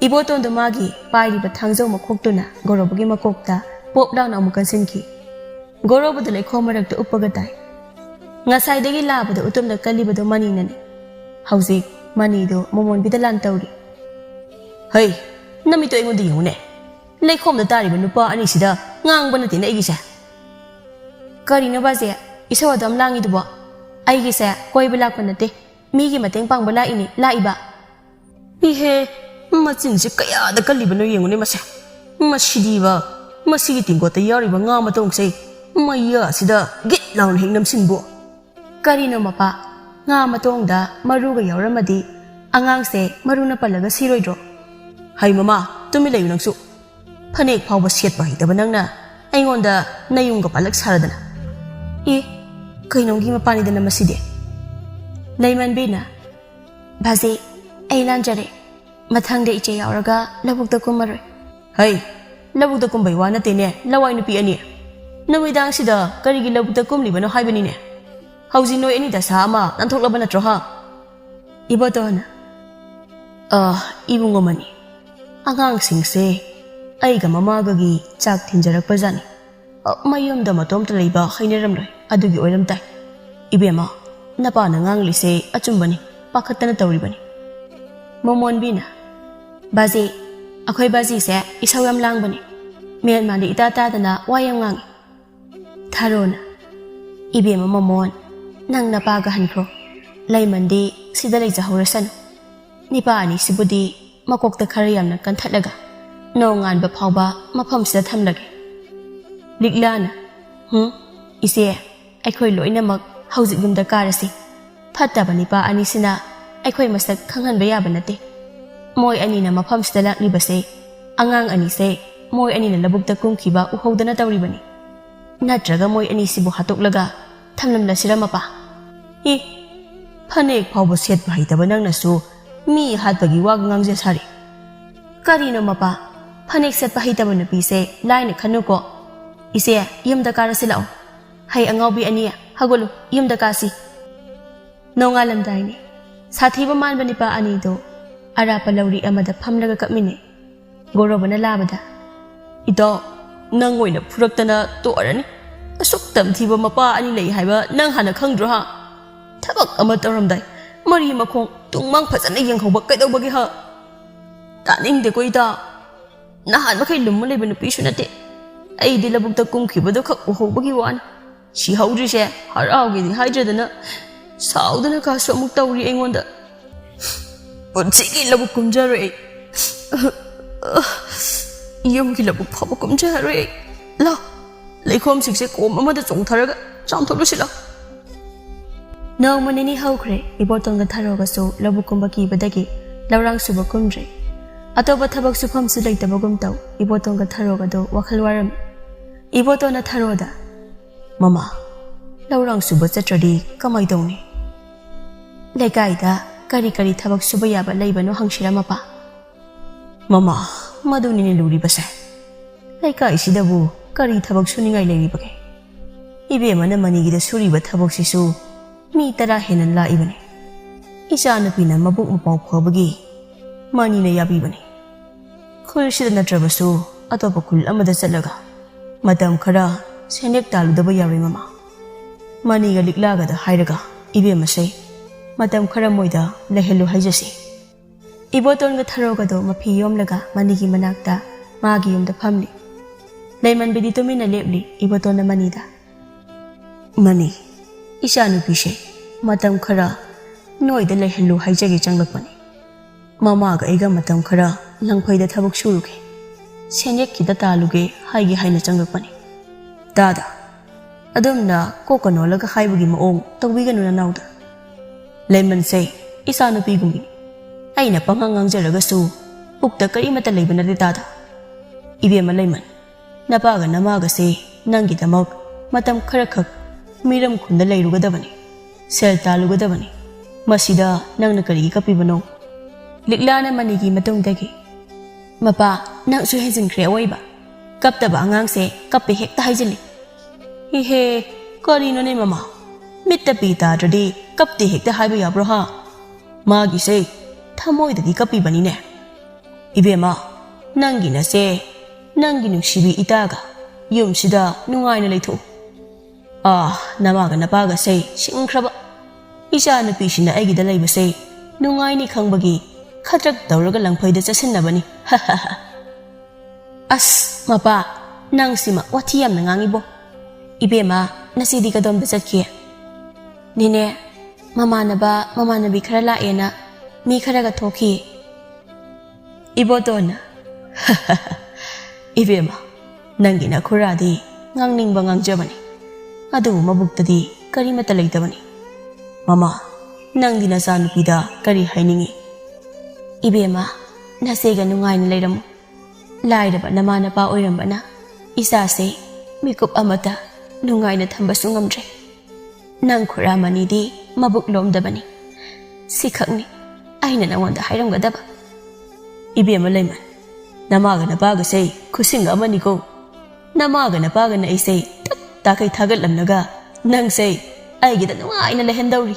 ꯏꯕꯣꯇꯣꯟꯗꯣ ꯃꯥꯒꯤ ꯄꯥꯏꯔꯤꯕ ꯊꯥꯡꯖꯧ ꯃꯈꯣꯛꯇꯨꯅ ꯒꯣꯔꯣꯕꯒꯤ ꯃꯀꯣꯛꯇ ꯄꯣꯞ ꯂꯥꯎꯅ ꯑꯃꯨꯛ ꯀꯟꯁꯤꯟꯈꯤ ꯒꯣꯔꯣꯕꯗ ꯂꯩꯈꯣꯝ ꯃꯔꯛꯇ ꯎꯞꯄꯒ ꯇꯥꯏ ꯉꯁꯥꯏꯗꯒꯤ ꯂꯥꯕꯗ ꯎꯇꯨꯞꯅ ꯀꯜꯂꯤꯕꯗꯣ ꯃꯅꯤꯅꯅꯤ ꯍꯧꯖꯤꯛ ꯃꯅꯤꯗꯣ ꯃꯃꯣꯟꯕꯤꯗ ꯂꯥꯟ ꯇꯧꯔꯤ ꯍꯩ ꯅꯃꯤꯠꯇꯣ ꯑꯩꯉꯣꯟꯗ ꯌꯦꯡꯉꯨꯅꯦ ꯂꯩꯈꯣꯝꯗ ꯇꯥꯔꯤꯕ ꯅꯨꯄꯥ ꯑꯅꯤꯁꯤꯗ ꯉꯥꯡꯕ ꯅꯠꯇꯦꯅꯦ ꯑꯩꯒꯤꯁꯦ ꯀꯔꯤꯅꯣ ꯕꯥꯖꯦ ꯏꯁꯧ ꯑꯗꯨꯝ ꯂꯥꯡꯉꯤꯗꯨꯕꯣ ꯑꯩꯒꯤꯁꯦ ꯀꯣꯏꯕ ꯂꯥꯛꯄ ꯅꯠꯇꯦ ꯃꯤꯒꯤ ꯃꯇꯦꯡ ꯄꯥꯡꯕ ꯂꯥꯛꯏꯕ ꯏꯍꯦ ꯃꯆꯤꯟꯁꯦ ꯀꯌꯥꯗ ꯀꯜꯂꯤꯕꯅꯣ ꯌꯦꯡꯉꯨꯅꯦ ꯃꯁꯤꯗꯤꯕ ꯃꯁꯤꯒꯤ ꯇꯤꯡꯀꯣꯠꯇ ꯌꯥꯎꯔꯤꯕ ꯉꯥ ꯃꯇꯣꯡꯁꯦ ꯃꯩꯌꯥꯁꯤꯗ ꯒꯤꯠ ꯂꯥꯎꯅ ꯍꯦꯛ ꯅꯝꯁꯤꯟꯕꯣ ꯀꯔꯤꯅꯣ ꯃꯄꯥ ꯉꯥ ꯃꯇꯣꯡꯗ ꯃꯔꯨꯒ ꯌꯥꯎꯔꯝꯃꯗꯤ ꯑꯉꯥꯡꯁꯦ ꯃꯔꯨꯅ ꯄꯜꯂꯒ ꯁꯤꯔꯣꯏꯗ꯭ꯔꯣ ꯍꯩ ꯃꯃꯥ ꯇꯨꯃꯤꯟ ꯂꯩꯌꯨ ꯅꯪꯁꯨ ꯐꯅꯦꯛ ꯐꯥꯎꯕ ꯁꯦꯠꯄ ꯍꯩꯇꯕ ꯅꯪꯅ ꯑꯩꯉꯣꯟꯗ ꯅꯌꯨꯡꯒ ꯄꯥꯜꯂꯛ ꯁꯥꯔꯗꯅ ꯑꯦ ꯀꯩꯅꯣꯝꯒꯤ ꯃꯄꯥꯅꯤꯗꯅ ꯃꯁꯤꯗꯤ ꯂꯩꯃꯟꯕꯤꯅ ꯚꯥꯖꯤ ꯑꯩ ꯂꯥꯟꯖꯔꯦ ꯃꯊꯪꯗ ꯏꯆꯦ ꯌꯥꯎꯔꯒ ꯂꯧꯕꯨꯛꯇ ꯀꯨꯝꯃꯔꯣꯏ ꯍꯩ ꯂꯧꯕꯨꯛꯇ ꯀꯨꯝꯕꯩ ꯋꯥ ꯅꯠꯇꯦꯅꯦ ꯂꯋꯥꯏ ꯅꯨꯄꯤ ꯑꯅꯤ ꯅꯨꯃꯤꯗꯥꯡꯁꯤꯗ ꯀꯔꯤꯒꯤ ꯂꯧꯕꯨꯛꯇ ꯀꯨꯝꯂꯤꯕꯅꯣ ꯍꯥꯏꯕꯅꯤꯅꯦ ꯍꯧꯖꯤꯛ ꯅꯣꯏ ꯑꯅꯤ ꯗꯁꯥ ꯑꯃ ꯅꯥꯟꯊꯣꯛꯂꯕ ꯅꯠꯇ꯭ꯔꯣ ꯍꯥ ꯏꯕꯣꯇꯣꯟꯅ ꯏꯕꯨꯡ ꯑꯃꯅꯤ ꯑꯉꯥꯡꯁꯤꯡꯁꯦ ꯑꯩꯒ ꯃꯃꯥꯒꯒꯤ ꯆꯥꯛ ꯊꯤꯟꯖꯔꯛꯄꯖꯥꯠꯅꯤ ꯃꯌꯨꯝꯗ ꯃꯇꯣꯝꯇ ꯂꯩꯕ ꯍꯩꯅꯔꯝꯂꯣꯏ ꯑꯗꯨꯒꯤ ꯑꯣꯏꯔꯝ ꯇꯥꯏ ꯏꯕꯦꯝꯃ ꯅꯄꯥꯅ ꯉꯥꯡꯂꯤꯁꯦ ꯑꯆꯨꯝꯕꯅꯤ ꯄꯥꯈꯠꯇꯅ ꯇꯧꯔꯤꯕꯅꯤ ꯃꯃꯣꯟꯕꯤꯅ ꯕꯥꯖꯤ ꯑꯩꯈꯣꯏ ꯕꯥꯖꯤꯁꯦ ꯏꯁꯧ ꯌꯥꯝ ꯂꯥꯡꯕꯅꯤ ꯃꯦꯟꯃꯥꯟꯗ ꯏꯇꯥ ꯇꯥꯗꯅ ꯋꯥ ꯌꯥꯝ ꯉꯥꯡꯉꯤ ꯊꯥꯔꯣꯅ ꯏꯕꯦꯝꯃ ꯃꯃꯣꯟ ꯅꯪ ꯅꯄꯥꯒ ꯍꯟꯈ꯭ꯔꯣ ꯂꯩꯃꯟꯗꯤ ꯁꯤꯗ ꯂꯩꯖꯍꯧꯔꯁꯅꯨ ꯅꯤꯄꯥ ꯑꯅꯤꯁꯤꯕꯨꯗꯤ ꯃꯀꯣꯛꯇ ꯈꯔ ꯌꯥꯝꯅ ꯀꯟꯊꯠꯂꯒ ꯅꯣꯡꯉꯥꯟꯕ ꯐꯥꯎꯕ ꯃꯐꯝꯁꯤꯗ ꯊꯝꯂꯒꯦ ꯂꯤꯛꯂꯥꯅ ꯏꯆꯦ ꯑꯩꯈꯣꯏ ꯂꯣꯏꯅꯃꯛ ꯍꯧꯖꯤꯛ ꯌꯨꯝꯗ ꯀꯥꯔꯁꯤ ꯐꯠꯇꯕ ꯅꯤꯄꯥ ꯑꯅꯤꯁꯤꯅ ꯑꯩꯈꯣꯏ ꯃꯁꯛ ꯈꯪꯍꯟꯕ ꯌꯥꯕ ꯅꯠꯇꯦ ꯃꯣꯏ ꯑꯅꯤꯅ ꯃꯐꯝꯁꯤꯗ ꯂꯥꯛꯂꯤꯕꯁꯦ ꯑꯉꯥꯡ ꯑꯅꯤꯁꯦ ꯃꯣꯏ ꯑꯅꯤꯅ ꯂꯧꯕꯨꯛꯇ ꯀꯨꯝꯈꯤꯕ ꯎꯍꯧꯗꯅ ꯇꯧꯔꯤꯕꯅꯤ ꯅꯠꯇ꯭ꯔꯒ ꯃꯣꯏ ꯑꯅꯤꯁꯤꯕꯨ ꯍꯥꯠꯇꯣꯛꯂꯒ ꯊꯝꯂꯝꯂꯁꯤꯔ ꯃꯄꯥ ꯐꯅꯦꯛ ꯐꯥꯎꯕ ꯁꯦꯠꯄ ꯍꯩꯇꯕ ꯅꯪꯅꯁꯨ ꯃꯤ ꯍꯥꯠꯄꯒꯤ ꯋꯥꯒ ꯉꯥꯡꯖ ꯁꯥꯔꯤ ꯀꯔꯤꯅꯣ ꯃꯄꯥ ꯐꯅꯦꯛ ꯁꯦꯠꯄ ꯍꯩꯇꯕ ꯅꯨꯄꯤꯁꯦ ꯂꯥꯏꯅ ꯈꯟꯅꯨꯀꯣ ꯏꯆꯦ ꯌꯨꯝꯗ ꯀꯥꯔꯁꯤ ꯂꯥꯛꯑꯣ ꯍꯩ ꯑꯉꯥꯎꯕꯤ ꯑꯅꯤ ꯍꯧꯒꯠꯂꯨ ꯌꯨꯝꯗ ꯀꯥꯁꯤ ꯅꯣꯡꯉꯥꯜꯂꯝꯗꯥꯏꯅꯤ ꯁꯥꯊꯤꯕ ꯃꯥꯟꯕ ꯅꯤꯄꯥ ꯑꯅꯤꯗꯣ ꯑꯔꯥꯞꯄ ꯂꯧꯔꯤ ꯑꯃꯗ ꯐꯝꯂꯒ ꯀꯞꯃꯤꯟꯅꯩ ꯒꯣꯔꯣꯕꯅ ꯂꯥꯕꯗ ꯏꯇꯥꯎ ꯅꯪ ꯑꯣꯏꯅ ꯐꯨꯔꯛꯇꯅ ꯇꯣꯛꯑꯔꯅꯤ ꯑꯁꯨꯛ ꯇꯝꯊꯤꯕ ꯃꯄꯥ ꯑꯅꯤ ꯂꯩ ꯍꯥꯏꯕ ꯅꯪ ꯍꯥꯟꯅ ꯈꯪꯗ꯭ꯔꯣ ꯍꯥ ꯊꯕꯛ ꯑꯃ ꯇꯧꯔꯝꯗꯥꯏ ꯃꯔꯤ ꯃꯈꯣꯡ ꯇꯨꯡꯃꯥꯡ ꯐꯖꯅ ꯌꯦꯡꯍꯧꯕ ꯀꯩꯗꯧꯕꯒꯤ ꯍꯥ ꯇꯥꯅꯤꯡꯗꯦꯀꯣ ꯏꯇꯥꯎ ꯅꯍꯥꯟ ꯃꯈꯩ ꯂꯨꯝꯃ ꯂꯩꯕ ꯅꯨꯄꯤꯁꯨ ꯅꯠꯇꯦ ꯑꯩꯗꯤ ꯂꯧꯕꯨꯛꯇ ꯀꯨꯝꯈꯤꯕꯗꯨ ꯈꯛ ꯎꯍꯧꯕꯒꯤ ꯋꯥꯅꯤ ꯁꯤꯍꯧꯗ꯭ꯔꯤꯁꯦ ꯍꯔꯥꯎꯒꯦꯗꯤ ꯍꯥꯏꯗ꯭ꯔꯗꯅ ꯁꯥꯎꯗꯅ ꯀꯥꯁꯨ ꯑꯃꯨꯛ ꯇꯧꯔꯤ ꯑꯩꯉꯣꯟꯗ ꯄꯨꯟꯁꯤꯒꯤ ꯂꯧꯕꯨꯛ ꯀꯨꯝꯖꯔꯣꯏ ꯑꯩ ꯌꯨꯝꯒꯤ ꯂꯧꯕꯨꯛ ꯐꯥꯎꯕ ꯀꯨꯝꯖꯔꯣꯏ ꯑꯩ ꯂꯥ ꯂꯩꯈꯣꯝꯁꯤꯡꯁꯦ ꯀꯣꯝ ꯑꯃꯗ ꯆꯣꯡꯊꯔꯒ ꯆꯥꯝꯊꯣꯛꯂꯨꯁꯤ ꯂꯥ ꯅꯣꯡꯃ ꯅꯤꯅꯤ ꯍꯧꯈ꯭ꯔꯦ ꯏꯕꯣꯇꯣꯟꯒ ꯊꯥꯔꯣꯒꯁꯨ ꯂꯧꯕꯨꯛ ꯀꯨꯝꯕ ꯀꯤꯕꯗꯒꯤ ꯂꯧꯔꯥꯡ ꯁꯨꯕ ꯀꯨꯝꯗ꯭ꯔꯦ ꯑꯇꯣꯞꯄ ꯊꯕꯛ ꯁꯨꯐꯝꯁꯨ ꯂꯩꯇꯕꯒꯨꯝ ꯇꯧ ꯏꯕꯣꯇꯣꯟꯒ ꯊꯥꯔꯣꯒꯗꯣ ꯋꯥꯈꯜ ꯋꯥꯔꯝꯃꯤ ꯏꯕꯣꯇꯣꯟꯅ ꯊꯥꯔꯣꯗ ꯃꯃꯥ ꯂꯧꯔꯥꯡ ꯁꯨꯕ ꯆꯠꯇ꯭ꯔꯗꯤ ꯀꯃꯥꯏ ꯇꯧꯅꯤ ꯂꯩꯀꯥꯏꯗ ꯀꯔꯤ ꯀꯔꯤ ꯊꯕꯛ ꯁꯨꯕ ꯌꯥꯕ ꯂꯩꯕꯅꯣ ꯍꯪꯁꯤꯔ ꯃꯄꯥ ꯃꯃꯥ ꯃꯗꯨꯅꯤꯅꯦ ꯂꯨꯔꯤꯕꯁꯦ ꯂꯩꯀꯥꯏꯁꯤꯗꯕꯨ ꯀꯔꯤ ꯊꯕꯛ ꯁꯨꯅꯤꯡꯉꯥꯏ ꯂꯩꯔꯤꯕꯒꯦ ꯏꯕꯦꯝꯃꯅ ꯃꯅꯤꯒꯤꯗ ꯁꯨꯔꯤꯕ ꯊꯕꯛꯁꯤꯁꯨ ꯃꯤ 10 ꯍꯦꯟꯅ ꯂꯥꯛꯏꯕꯅꯤ ꯏꯆꯥꯅꯨꯄꯤꯅ ꯃꯕꯨꯛ ꯃꯄꯥꯎ ꯐꯕꯒꯤ ꯃꯅꯤꯅ ꯌꯥꯕꯤꯕꯅꯤ ꯈꯨꯜꯁꯤꯗ ꯅꯠꯇ꯭ꯔꯕꯁꯨ ꯑꯇꯣꯞꯄ ꯈꯨꯜ ꯑꯃꯗ ꯆꯠꯂꯒ ꯃꯇꯝ ꯈꯔ ꯁꯦꯟꯌꯦꯛ ꯇꯥꯜꯂꯨꯗꯕ ꯌꯥꯔꯣꯏ ꯃꯃꯥ ꯃꯅꯤꯒ ꯂꯤꯛꯂꯥꯒꯗ ꯍꯥꯏꯔꯒ ꯏꯕꯦꯝꯃꯁꯦ ꯃꯇꯝ ꯈꯔ ꯃꯣꯏꯗ ꯂꯩꯍꯜꯂꯨ ꯍꯥꯏꯖꯁꯤ ꯏꯕꯣꯇꯣꯟꯒ ꯊꯥꯔꯣꯒꯗꯣ ꯃꯐꯤ ꯌꯣꯝꯂꯒ ꯃꯅꯤꯒꯤ ꯃꯅꯥꯛꯇ ꯃꯥꯒꯤ ꯌꯨꯝꯗ ꯐꯝꯂꯤ ꯂꯩꯃꯟꯕꯤꯗꯤ ꯇꯨꯃꯤꯟꯅ ꯂꯦꯞꯂꯤ ꯏꯕꯣꯇꯣꯟꯅ ꯃꯅꯤꯗ ꯃꯅꯤ ꯏꯆꯥꯅꯨꯄꯤꯁꯦ ꯃꯇꯝ ꯈꯔ ꯅꯣꯏꯗ ꯂꯩꯍꯜꯂꯨ ꯍꯥꯏꯖꯒꯦ ꯆꯪꯂꯛꯄꯅꯤ ꯃꯃꯥꯒ ꯑꯩꯒ ꯃꯇꯝ ꯈꯔ ꯂꯪꯐꯩꯗ ꯊꯕꯛ ꯁꯨꯔꯨꯒꯦ ꯁꯦꯟꯌꯦꯛ ꯈꯤꯇ ꯇꯥꯜꯂꯨꯒꯦ ꯍꯥꯏꯒꯦ ꯍꯥꯏꯅ ꯆꯪꯂꯛꯄꯅꯤ ꯇꯥꯗ ꯑꯗꯨꯝꯅ ꯀꯣꯛꯀꯅꯣꯜꯂꯒ ꯍꯥꯏꯕꯒꯤ ꯃꯑꯣꯡ ꯇꯧꯕꯤꯒꯅꯨ ꯅꯅꯥꯎꯗ ꯂꯩꯃꯟꯁꯦ ꯏꯆꯥꯅꯨꯄꯤꯒꯨꯝꯕꯅꯤ ꯑꯩꯅ ꯄꯪꯉꯥꯡ ꯉꯥꯡꯖꯔꯒꯁꯨ ꯄꯨꯛꯇ ꯀꯔꯤꯃꯠꯇ ꯂꯩꯕ ꯅꯠꯇꯦ ꯇꯥꯗ ꯏꯕꯦꯝꯃ ꯂꯩꯃꯟ ꯅꯄꯥꯒ ꯅꯃꯥꯒꯁꯦ ꯅꯪꯒꯤꯗꯃꯛ ꯃꯇꯝ ꯈꯔꯈꯛ ꯃꯤꯔꯝ ꯈꯨꯟꯗ ꯂꯩꯔꯨꯒꯗꯕꯅꯤ ꯁꯦꯜ ꯇꯥꯜꯂꯨꯒꯗꯕꯅꯤ ꯃꯁꯤꯗ ꯅꯪꯅ ꯀꯔꯤꯒꯤ ꯀꯞꯄꯤꯕꯅꯣ ꯂꯤꯛꯂꯥꯅ ꯃꯅꯤꯒꯤ ꯃꯇꯨꯡꯗꯒꯤ ꯃꯄꯥ ꯅꯪꯁꯨ ꯍꯦꯟꯖꯤꯟꯈ꯭ꯔꯦ ꯑꯋꯣꯏꯕ ꯀꯞꯇꯕ ꯑꯉꯥꯡꯁꯦ ꯀꯞꯄꯦ ꯍꯦꯛꯇ ꯍꯥꯏꯖꯤꯜꯂꯤ ꯏꯍꯦ ꯀꯔꯤꯅꯣꯅꯦ ꯃꯃꯥ ꯃꯤꯠꯇ ꯄꯤ ꯇꯥꯗ꯭ꯔꯗꯤ ꯀꯞꯇꯦ ꯍꯦꯛꯇ ꯍꯥꯏꯕ ꯌꯥꯕ꯭ꯔꯣ ꯍꯥ ꯃꯥꯒꯤꯁꯦ ꯊꯃꯣꯏꯗꯒꯤ ꯀꯞꯄꯤꯕꯅꯤꯅꯦ ꯏꯕꯦꯝꯃ ꯅꯪꯒꯤ ꯅꯆꯦ ꯅꯪꯒꯤ ꯅꯨꯡꯁꯤꯕꯤ ꯏꯇꯥꯒ ꯌꯨꯝꯁꯤꯗ ꯅꯨꯡꯉꯥꯏꯅ ꯂꯩꯊꯣꯛꯎ ꯅꯃꯥꯒ ꯅꯄꯥꯒꯁꯦ ꯁꯤꯡꯈ꯭ꯔꯕ ꯏꯆꯥ ꯅꯨꯄꯤꯁꯤꯅ ꯑꯩꯒꯤꯗ ꯂꯩꯕꯁꯦ ꯅꯨꯡꯉꯥꯏꯅꯤ ꯈꯪꯕꯒꯤ ꯈꯗ꯭ꯔꯛ ꯇꯧꯔꯒ ꯂꯪꯐꯩꯗ ꯆꯠꯁꯤꯟꯅꯕꯅꯤ ꯑꯁ ꯃꯄꯥ ꯅꯪꯁꯤꯃ ꯋꯥꯊꯤ ꯌꯥꯝꯅ ꯉꯥꯡꯉꯤꯕꯣ ꯏꯕꯦꯝꯃ ꯅꯆꯦꯗꯤ ꯀꯗꯣꯝꯗ ꯆꯠꯈꯤ ꯅꯤꯅꯦ ꯃꯃꯥꯟꯅꯕꯤ ꯈꯔ ꯂꯥꯛꯑꯦꯅ ꯃꯤ ꯈꯔꯒ ꯊꯣꯛꯈꯤ ꯏꯕꯣꯇꯣꯟꯅ ꯏꯕꯦꯝꯃ ꯅꯪꯒꯤ ꯅꯈꯨꯔꯥꯗꯤ ꯉꯥꯡꯅꯤꯡꯕ ꯉꯥꯡꯖꯕꯅꯤ ꯑꯗꯨꯕꯨ ꯃꯕꯨꯛꯇꯗꯤ ꯀꯔꯤꯃꯠꯇ ꯂꯩꯇꯕꯅꯤ ꯃꯃꯥ ꯅꯪꯗꯤ ꯅꯆꯥꯅꯨꯄꯤꯗ ꯀꯔꯤ ꯍꯥꯏꯅꯤꯡꯉꯤ ꯏꯕꯦꯝꯃ ꯅꯆꯦꯒ ꯅꯨꯡꯉꯥꯏꯅ ꯂꯩꯔꯝꯃꯨ ꯂꯥꯏꯔꯕ ꯅꯃꯥ ꯅꯄꯥ ꯑꯣꯏꯔꯝꯕꯅ ꯏꯆꯥꯁꯦ ꯃꯤꯀꯨꯞ ꯑꯃꯇ ꯅꯨꯡꯉꯥꯏꯅ ꯊꯝꯕꯁꯨ ꯉꯝꯗ꯭ꯔꯦ ꯅꯪ ꯈꯨꯔꯥꯃꯅꯤꯗꯤ ꯃꯕꯨꯛ ꯂꯣꯝꯗꯕꯅꯤ ꯁꯤꯈꯛꯅꯤ ꯑꯩꯅ ꯅꯉꯣꯟꯗ ꯍꯥꯏꯔꯝꯒꯗꯕ ꯏꯕꯦꯝꯃ ꯂꯩꯃꯟ ꯅꯃꯥꯒ ꯅꯄꯥꯒꯁꯦ ꯈꯨꯁꯤꯡ ꯑꯃꯅꯤꯀꯣ ꯅꯃꯥꯒ ꯅꯄꯥꯒꯅ ꯑꯩꯁꯦ ꯇꯞ ꯇꯥꯈꯩ ꯊꯥꯒꯠꯂꯝꯂꯒ ꯅꯪꯁꯦ ꯑꯩꯒꯤꯗ ꯅꯨꯡꯉꯥꯏꯅ ꯂꯩꯍꯟꯗꯧꯔꯤ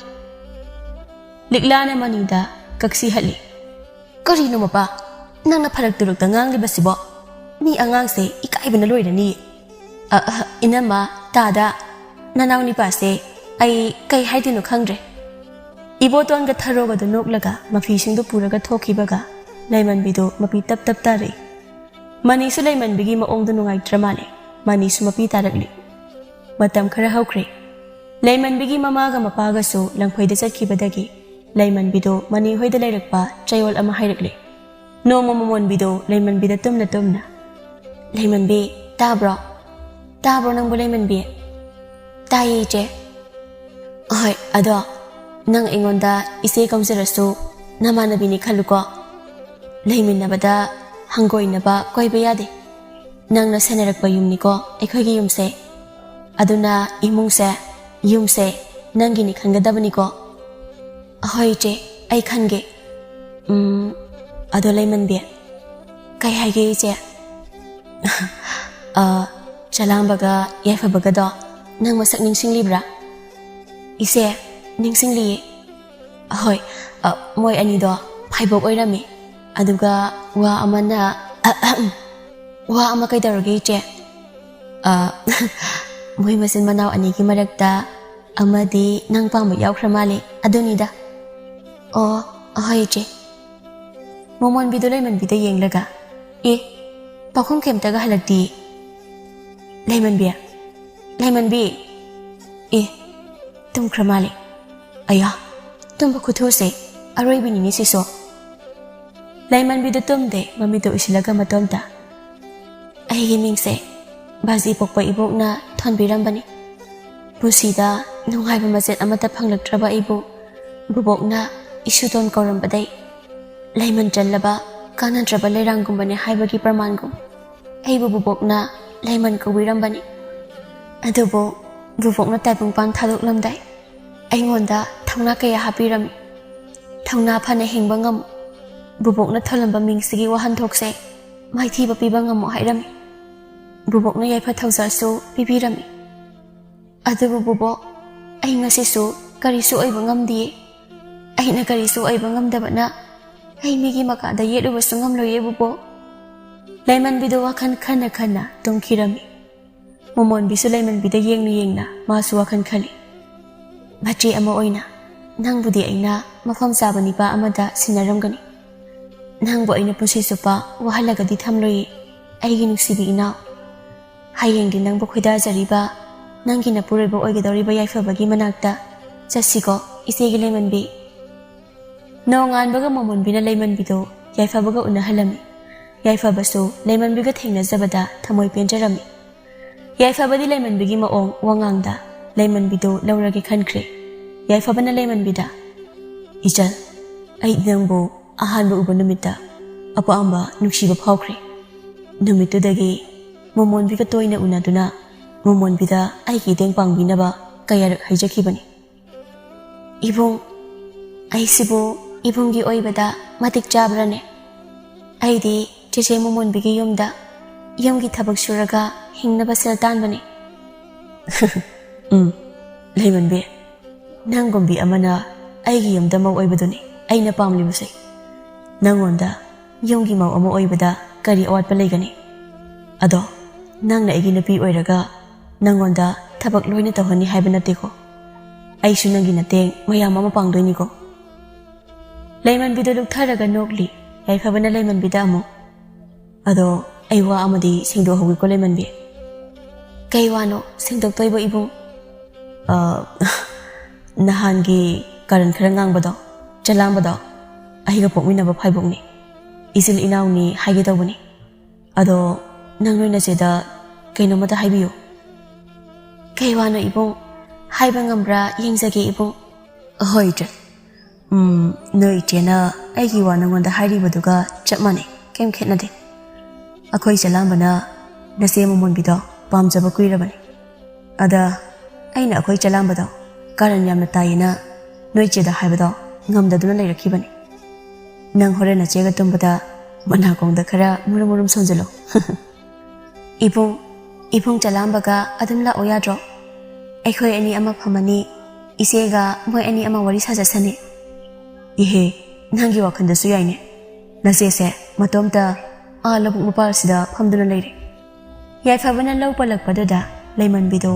ꯂꯤꯛꯂꯥꯅ ꯃꯅꯤꯗ ꯀꯛꯁꯤꯍꯠꯂꯤ ꯀꯔꯤꯅꯣ ꯃꯄꯥ ꯅꯪꯅ ꯐꯔꯛ ꯇꯨꯔꯛꯇ ꯉꯥꯡꯂꯤꯕꯁꯤꯕꯣ ꯃꯤ ꯑꯉꯥꯡꯁꯦ ꯏꯀꯥꯏꯕꯅ ꯂꯣꯏꯔꯅꯤꯌꯦ ꯏꯅꯝꯃ ꯇꯥꯗ ꯅꯅꯥꯎ ꯅꯤꯄꯥꯁꯦ ꯑꯩ ꯀꯩ ꯍꯥꯏꯗꯣꯏꯅꯣ ꯈꯪꯗ꯭ꯔꯦ ꯏꯕꯣꯇꯣꯟꯒ ꯊꯔꯣꯒꯗ ꯅꯣꯛꯂꯒ ꯃꯐꯤꯁꯤꯡꯗꯨ ꯄꯨꯔꯒ ꯊꯣꯛꯈꯤꯕꯒ ꯂꯩꯃꯟꯕꯤꯗꯨ ꯃꯄꯤ ꯇꯞ ꯇꯞ ꯇꯥꯔꯛꯏ ꯃꯅꯤꯁꯨ ꯂꯩꯃꯟꯕꯤꯒꯤ ꯃꯑꯣꯡꯗ ꯅꯨꯡꯉꯥꯏꯇ꯭ꯔ ꯃꯥꯜꯂꯦ ꯃꯅꯤꯁꯨ ꯃꯄꯤ ꯇꯥꯔꯛꯂꯤ ꯃꯇꯝ ꯈꯔ ꯍꯧꯈ꯭ꯔꯦ ꯂꯩꯃꯟꯕꯤꯒꯤ ꯃꯃꯥꯒ ꯃꯄꯥꯒꯁꯨ ꯂꯪꯐꯩꯗ ꯆꯠꯈꯤꯕꯗꯒꯤ ꯂꯩꯃꯟꯕꯤꯗꯨ ꯃꯅꯤ ꯍꯣꯏꯗ ꯂꯩꯔꯛꯄ ꯆꯌꯣꯜ ꯑꯃ ꯍꯥꯏꯔꯛꯂꯤ ꯅꯣꯡꯃ ꯃꯃꯣꯟꯕꯤꯗꯨ ꯂꯩꯃꯟꯕꯤꯗ ꯇꯨꯝꯅ ꯂꯩꯃꯟꯕꯤ ꯇꯥꯕ꯭ꯔꯣ ꯅꯪꯕꯨ ꯂꯩꯃꯟꯕꯤ ꯇꯥꯏꯌꯦ ꯏꯆꯦ ꯍꯣꯏ ꯑꯗꯣ ꯅꯪ ꯑꯩꯉꯣꯟꯗ ꯏꯆꯦ ꯀꯧꯖꯔꯁꯨ ꯅꯃꯥꯟꯅꯕꯤꯅꯤ ꯈꯜꯂꯨꯀꯣ ꯂꯩꯃꯤꯟꯅꯕꯗ ꯍꯪꯒꯣꯏꯅꯕ ꯀꯣꯏꯕ ꯌꯥꯗꯦ ꯅꯪꯅ ꯁꯦꯟꯅꯔꯛꯄ ꯌꯨꯝꯅꯤꯀꯣ ꯑꯩꯈꯣꯏꯒꯤ ꯌꯨꯝꯁꯦ ꯑꯗꯨꯅ ꯌꯨꯝꯁꯦ ꯅꯪꯒꯤꯅꯤ ꯈꯟꯒꯗꯕꯅꯤꯀꯣ ꯍꯣꯏ ꯏꯆꯦ ꯑꯩ ꯈꯟꯒꯦ ꯑꯗꯣ ꯂꯩꯃꯟꯕꯤ ꯀꯩ ꯍꯥꯏꯒꯦ ꯏꯆꯦ ꯆꯂꯥꯝꯕꯒ ꯌꯥꯏꯐꯕꯒꯗꯣ ꯅꯪ ꯃꯁꯛ ꯅꯤꯡꯁꯤꯡꯂꯤꯕ꯭ꯔꯥ ꯏꯆꯦ ꯅꯤꯡꯁꯤꯡꯂꯤꯌꯦ ꯍꯣꯏ ꯃꯣꯏ ꯑꯅꯤꯗꯣ ꯐꯥꯏꯕꯣꯛ ꯑꯣꯏꯔꯝꯃꯤ ꯑꯗꯨꯒ ꯋꯥ ꯑꯃ ꯀꯩꯗꯧꯔꯒꯦ ꯏꯆꯦ ꯃꯣꯏ ꯃꯆꯤꯟ ꯃꯅꯥꯎ ꯑꯅꯤꯒꯤ ꯃꯔꯛꯇ ꯑꯃꯗꯤ ꯅꯪ ꯄꯥꯝꯕ ꯌꯥꯎꯈ꯭ꯔ ꯃꯥꯜꯂꯦ ꯑꯗꯨꯅꯤꯗ ꯑꯣ ꯍꯣꯏ ꯏꯆꯦ ꯃꯃꯣꯟꯕꯤꯗꯣ ꯂꯩꯃꯟꯕꯤꯗ ꯌꯦꯡꯂꯒ ꯄꯥꯎꯈꯨꯝ ꯀꯩꯝꯇꯒ ꯍꯜꯂꯛꯇꯤ ꯂꯩꯃꯟꯕꯤ ꯇꯨꯝꯈ꯭ꯔ ꯃꯥꯜꯂꯦ ꯑꯌꯥ ꯇꯨꯝꯕ ꯈꯨꯊꯨꯁꯦ ꯑꯔꯣꯏꯕꯤꯅꯤꯅꯦ ꯁꯤꯁꯨ ꯂꯩꯃꯟꯕꯤꯗꯨ ꯇꯨꯝꯗꯦ ꯃꯃꯤꯠꯇꯨ ꯎꯏꯁꯤꯜꯂꯒ ꯃꯇꯣꯝꯇ ꯑꯩꯒꯤ ꯃꯤꯡꯁꯦ ꯕꯥꯖꯤ ꯄꯣꯛꯄ ꯏꯕꯣꯛꯅ ꯊꯣꯟꯕꯤꯔꯝꯕꯅꯤ ꯄꯨꯟꯁꯤꯗ ꯅꯨꯡꯉꯥꯏꯕ ꯃꯆꯦꯠ ꯑꯃꯠꯇ ꯐꯪꯂꯛꯇ꯭ꯔꯕ ꯑꯩꯕꯨ ꯕꯨꯕꯣꯛꯅ ꯏꯁꯨꯗꯣꯟ ꯀꯧꯔꯝꯕꯗꯩ ꯂꯩꯃꯟ ꯆꯜꯂꯕ ꯀꯥꯟꯅꯗ꯭ꯔꯕ ꯂꯩꯔꯥꯡꯒꯨꯝꯕꯅꯦ ꯍꯥꯏꯕꯒꯤ ꯄ꯭ꯔꯃꯥꯟꯒꯨꯝ ꯑꯩꯕꯨ ꯕꯨꯕꯣꯛꯅ ꯂꯩꯃꯟ ꯀꯧꯕꯤꯔꯝꯕꯅꯤ ꯑꯗꯨꯕꯨ ꯕꯨꯕꯣꯛꯅ ꯇꯥꯏꯕꯪꯄꯥꯟ ꯊꯥꯗꯣꯛꯂꯝꯗꯥꯏ ꯑꯩꯉꯣꯟꯗ ꯊꯧꯅꯥ ꯀꯌꯥ ꯍꯥꯞꯄꯤꯔꯝꯃꯤ ꯊꯧꯅꯥ ꯐꯅ ꯍꯤꯡꯕ ꯉꯝꯃꯨ ꯕꯨꯕꯣꯛꯅ ꯊꯣꯜꯂꯝꯕ ꯃꯤꯡꯁꯤꯒꯤ ꯋꯥꯍꯟꯊꯣꯛꯁꯦ ꯃꯥꯏꯊꯤꯕ ꯄꯤꯕ ꯉꯝꯃꯨ ꯍꯥꯏꯔꯝꯃꯤ ꯕꯨꯕꯣꯛꯅ ꯌꯥꯏꯐ ꯊꯧꯖꯥꯜꯁꯨ ꯄꯤꯕꯤꯔꯝꯃꯤ ꯑꯗꯨꯕꯨ ꯕꯨꯕꯣꯛ ꯑꯩ ꯉꯁꯤꯁꯨ ꯀꯔꯤꯁꯨ ꯑꯣꯏꯕ ꯉꯝꯗꯤꯌꯦ ꯑꯩꯅ ꯀꯔꯤꯁꯨ ꯑꯣꯏꯕ ꯉꯝꯗꯕꯅ ꯑꯩ ꯃꯤꯒꯤ ꯃꯀꯥꯗ ꯌꯦꯠꯂꯨꯕꯁꯨ ꯉꯝꯂꯣꯏꯌꯦ ꯕꯨꯕꯣꯛ ꯂꯩꯃꯟꯕꯤꯗꯨ ꯋꯥꯈꯜ ꯈꯟꯅ ꯇꯨꯝꯈꯤꯔꯝꯃꯤ ꯃꯃꯣꯟꯕꯤꯁꯨ ꯂꯩꯃꯟꯕꯤꯗ ꯌꯦꯡꯅ ꯃꯥꯁꯨ ꯋꯥꯈꯜ ꯈꯜꯂꯤ ꯃꯆꯦ ꯑꯃ ꯑꯣꯏꯅ ꯅꯪꯕꯨꯗꯤ ꯑꯩꯅ ꯃꯐꯝ ꯆꯥꯕ ꯅꯤꯄꯥ ꯑꯃꯗ ꯁꯤꯟꯅꯔꯝꯒꯅꯤ ꯅꯪꯕꯨ ꯑꯩꯅ ꯄꯨꯟꯁꯤ ꯆꯨꯞꯄ ꯋꯥꯍꯜꯂꯒꯗꯤ ꯊꯝꯂꯣꯏꯌꯦ ꯑꯩꯒꯤ ꯅꯨꯡꯁꯤꯕꯤ ꯏꯅꯥꯎ ꯍꯌꯦꯡꯗꯤ ꯅꯪꯕꯨ ꯈꯣꯏꯗꯥꯖꯔꯤꯕ ꯅꯪꯒꯤ ꯅꯄꯨꯔꯣꯏꯕ ꯑꯣꯏꯒꯗꯧꯔꯤꯕ ꯌꯥꯏꯐꯕꯒꯤ ꯃꯅꯥꯛꯇ ꯆꯠꯁꯤꯀꯣ ꯏꯆꯦꯒꯤ ꯂꯩꯃꯟꯕꯤ ꯅꯣꯡꯉꯥꯟꯕꯒ ꯃꯃꯣꯟꯕꯤꯅ ꯂꯩꯃꯟꯕꯤꯗꯨ ꯌꯥꯏꯐꯕꯒ ꯎꯅꯍꯜꯂꯝꯃꯤ ꯌꯥꯏꯐꯕꯁꯨ ꯂꯩꯃꯟꯕꯤꯒ ꯊꯦꯡꯅꯖꯕꯗ ꯊꯃꯣꯏ ꯄꯦꯟꯖꯔꯝꯃꯤ ꯌꯥꯏꯐꯕꯗꯤ ꯂꯩꯃꯟꯕꯤꯒꯤ ꯃꯑꯣꯡ ꯋꯥꯉꯥꯡꯗ ꯂꯩꯃꯟꯕꯤꯗꯨ ꯂꯧꯔꯒꯦ ꯈꯟꯈ꯭ꯔꯦ ꯌꯥꯏꯐꯕꯅ ꯂꯩꯃꯟꯕꯤꯗ ꯏꯆꯜ ꯑꯩ ꯅꯪꯕꯨ ꯑꯍꯥꯟꯕ ꯎꯕ ꯅꯨꯃꯤꯠꯇ ꯑꯄꯥꯝꯕ ꯅꯨꯡꯁꯤꯕ ꯐꯥꯎꯈ꯭ꯔꯦ ꯅꯨꯃꯤꯠꯇꯨꯗꯒꯤ ꯃꯣꯃꯣꯟꯕꯤꯒ ꯇꯣꯏꯅ ꯎꯅꯗꯨꯅ ꯃꯣꯃꯣꯟꯕꯤꯗ ꯑꯩꯒꯤ ꯃꯇꯦꯡ ꯄꯥꯡꯕꯤꯅꯕ ꯀꯌꯥꯔꯛ ꯍꯥꯏꯖꯈꯤꯕꯅꯤ 이봉 아이스보 이봉기 오이바다 마틱 잡으라네 아이디 제제 모몬비기 용다 용기 타박 수라가 힝나바 셀단바니 레몬비 낭곰비 아마나 아이기 용다 마우 오이바도니 아이나 팜리부세 낭원다 용기 마우 아마 오이바다 까리 어왓바 레이가니 아도 낭나 아이기 나피 오이라가 낭원다 타박 로이나 타하니 하이바나티고 아이수 낭기 나땡 마야마 마빵도이니고 ꯂꯩꯃꯟꯕꯤꯗ ꯂꯨꯛꯊꯔꯒ ꯅꯣꯛꯂꯤ ꯌꯥꯏꯐꯕꯅ ꯂꯩꯃꯟꯕꯤꯗ ꯑꯃꯨꯛ ꯑꯗꯣ ꯑꯩ ꯋꯥ ꯑꯃꯗꯤ ꯁꯦꯡꯗꯣꯛꯍꯧꯒꯦꯀꯣ ꯂꯩꯃꯟꯕꯤ ꯀꯩ ꯋꯥꯅꯣ ꯁꯦꯡꯗꯣꯛꯇꯣꯏꯕ ꯏꯕꯨꯡ ꯅꯍꯥꯟꯒꯤ ꯀꯔꯟ ꯈꯔ ꯉꯥꯡꯕꯗꯣ ꯆꯂꯥꯝꯕꯗꯣ ꯑꯩꯒ ꯄꯣꯛꯃꯤꯟꯅꯕ ꯐꯥꯏꯕꯣꯛꯅꯤ ꯏꯆꯤꯜ ꯏꯅꯥꯎꯅꯤ ꯍꯥꯏꯒꯦ ꯇꯧꯕꯅꯤ ꯑꯗꯣ ꯅꯪ ꯅꯣꯏ ꯅꯆꯦꯗ ꯀꯩꯅꯣꯃꯇ ꯍꯥꯏꯕꯤꯌꯨ ꯀꯩ ꯋꯥꯅꯣ ꯏꯕꯨꯡ ꯍꯥꯏꯕ ꯉꯝꯕ꯭ꯔꯥ ꯌꯦꯡꯖꯒꯦ ꯏꯕꯨꯡ ꯍꯣꯏ ꯏꯆꯦ 너희 이제나 아이기 와능원다 하리버두가 짭마네 깸 캣나데 아코이 잘람바나 나세 모몬비도 밤잡아 꾸이라바니 아다 아이나 아코이 잘람바도 가른 얌나 따이나 너희 이제다 하이버도 ngamdadu나 leirakhibani nang horena chega tumbada manakongda khara murum sonjalo ipung chalambaga adumla oyadro aikhoi ani ama phamani isega moi ani ama wari sajasani ihe nangi wakhanda su yaine nasese matomta labuk mapal sida phamduna leire yaifabana lawpalakpadada leimanbido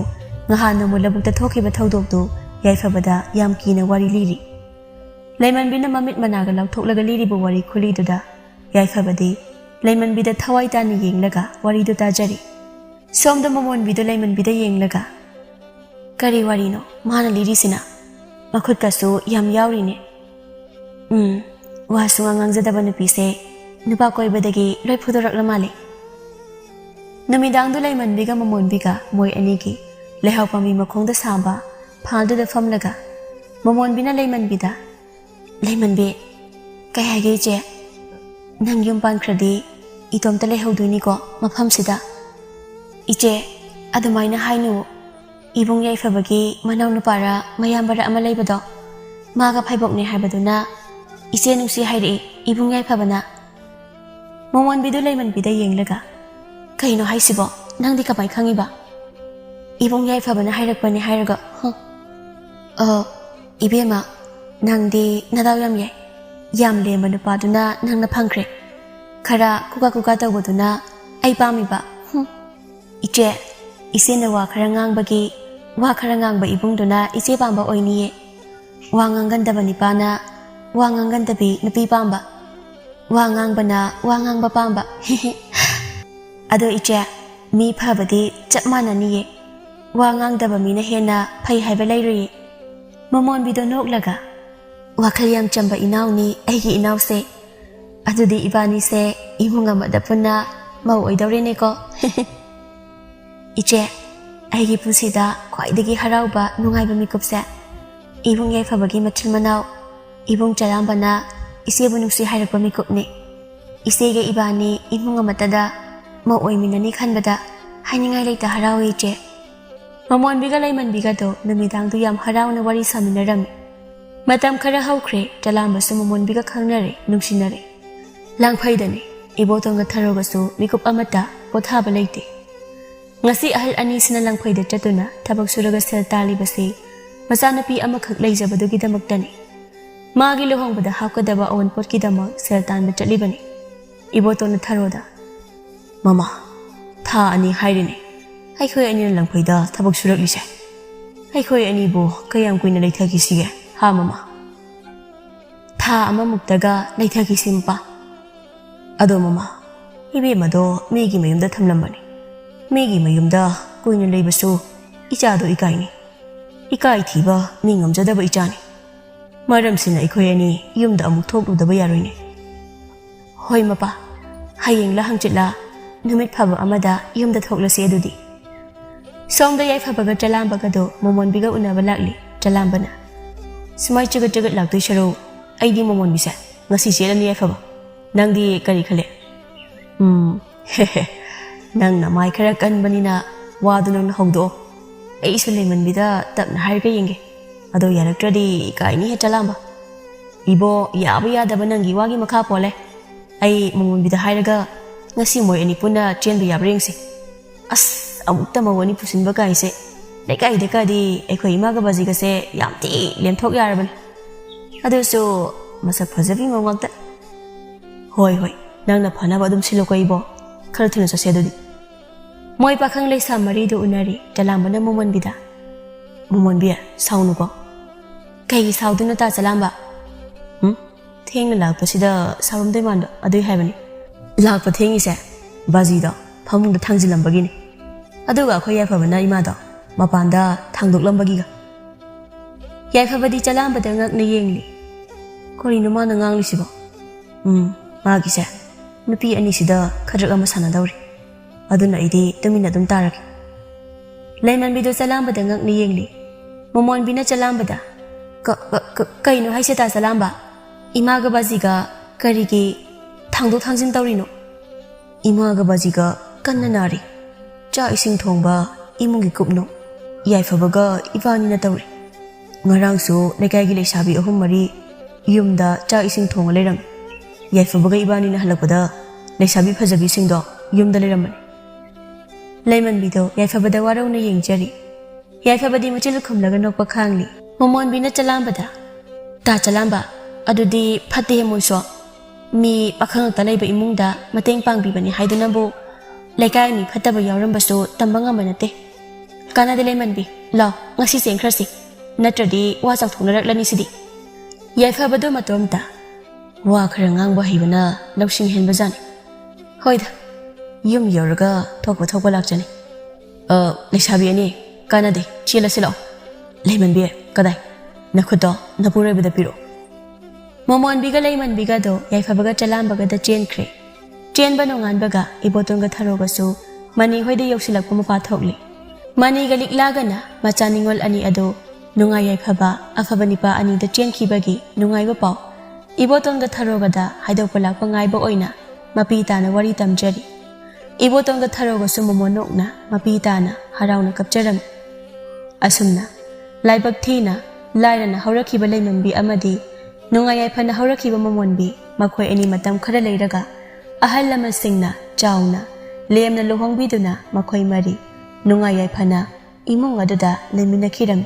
ngahana mo labukta thokiba thodoktu yaifabada yam kina wari liri leimanbina mamit managa lawthoklaga liribu wari khuliduda yaifabadi leimanbida thawai tani yenglaga wari du tajari somda momonbido leimanbida yenglaga kari wari no mana liri sina makhut kasu yam yaurine wasu ngangjadaba nupise nupa koibadagi loi phudorakla male numidangdu leimanbiga momonbiga moi anigi lehau pami makhongda saba phalduda famlaga momonbina leimanbida leimanbe kai hage je nang yum pankradi itomta lehauduini ko mafam sida iche adumaina hainu ibung yaifabagi manau nupara mayambara ama leibado maga phaibokne haibaduna iche nungsi haire ibung yaifabana momonbidu leimanbida yenglaga kaino haisibo nangdi kapai khangiba ibung yaifabana hairakpani hairaga ibema nangdi nadaw yam lemba nupaduna nangna phangkhre khara kuka tawbaduna ai pamiba iche isena wa khara ngangba ibungduna iche pamba oiniye wa ngangandaba nipana wa ngangandabi nupi pamba wa ngangba pamba ado iche mi phabadi chapmana niye wa ngangdaba mina hena phai haiba leiri momonbido noklaga wakhal yam chamba inauni aigi inause adudi ibani se imunga madapuna mau oidawrene ko iche aigi pusida khwaidagi harauba nungaiba mikupse ibung yaifabagi mathil manau ibung charambana isebu nungsi hairakpa mikupne isege ibani imunga matada mau oiminani khanbada hainingai leita harawi iche momonbiga leimanbiga do numidangdu yam harauna wari saminarami matam khara haukhre talambasu momonbiga khangnare nungsinare langphaidani ibotonga tharogasu mikup amata pothaba leite ngasi ahal ani sina langphaida chatuna thabak suraga sel talibasi masanapi amakhak leijabadugi damaktani magi lohongbada hakadaba on potki damak sel tanba chatlibani ibotona tharoda mama tha ani hairine aikhoi ani langphaida thabak surak lise aikhoi ani bo kayam kuina leithagi sige ha mama tha ama muktaga leithagi simpa ado mama ibe mado megi mayumda thamlambani megi mayumda kuina leibasu ichado ikaini ikai thiba mingamjadaba ichani maram sina ikhoi ani yumda amuk thokudaba yaroine hoi mapa hayeng la hangchitla numit phaba amada yumda thoklasi adudi Som da yai fabaga jalamba ga do momon biga unaba lakli jalamba na. Sumai chagat chagat laktu sharo ai di momon bisa ngasi selan yai faba. Nang di kari khale. Nang na mai khara kan banina wadu nang haudo. Ai isu leman bida tap na har ka yenge. Ado yaraktradi kai ni he jalamba. Ibo yaba yadaba nangi wagi makha pole. Ai momon bida hairaga ngasi moy ani puna chen bi yabring si. As amukta mawani pusinba kaise lekai de kadi ekhoi ima ga baji ga se yamti lemthok yaraban adu so masak phajabi mawakta hoi nangna phana ba dum silo koi bo khar thina sa se dodi moi pakhang le sa mari do unari jalamba momon bida momon bia saunu ko kai sauduna ta jalamba theng la pasida sarum de manda adu haibani la pa thengi se baji do phamung da thangjilam bagini aduga khoi yafabana imado mapanda thangdoklambagiga yafabadi chalambada ngakna yengli korino mana ngangli sibo magi se nupi ani sida khadrak ama sana dawri aduna ide tumina dum taraki laiman bido chalambada ngakna yengli momon bina chalambada kaino haiseta chalamba imaga bajiga karigi thangdok thangjin tawrino imaga bajiga kanna nari cha ising thongba imungi kupno yai fabaga ibani na tawri ngarang su lekai gi lesabi ahum mari yumda cha ising thong lerang yai fabaga ibani na halakpada lesabi phajabi singdo yumda leram layman bido yai fabada warau na yengjari yai fabadi muchil khumlaga nokpa khangli momon bina chalambada ta chalamba adudi phate moiso mi pakhang ta leiba imungda mateng pangbi bani haiduna bo lekai mi phataba yaurambasu tambanga manate kana de lemon bi law ngasi seng khrasi natradi wa chak thona raklani sidi yaifa bado matomta wa khara ngang ba hibana lausing hen bazan hoida yum yorga thokba lakjani lesabi ani kana de chila silo lemon bi kadai nakhudo napure bida piro momon biga lemon biga do yaifa baga chalam baga da chen khre chen banongan baga ibotonga tharoga su mani hoide yoksilak puma pathokli mani galik lagana machaningol ani ado nungai yai phaba afaba nipa ani da chen khibagi nungai ba paw ibotonga tharoga da haidopalak pangai ba oina mapi tana wari tamjari ibotonga tharoga su momonokna mapi tana harauna kapcharam asumna laibak thina lairana haurakhiba leimambi amadi nungai yai phana haurakhiba momonbi makhoi ani matam khara leiraga ahal lama singna chauna lemna lohongbiduna makhoi mari nungai yai phana imung aduda lemina khiram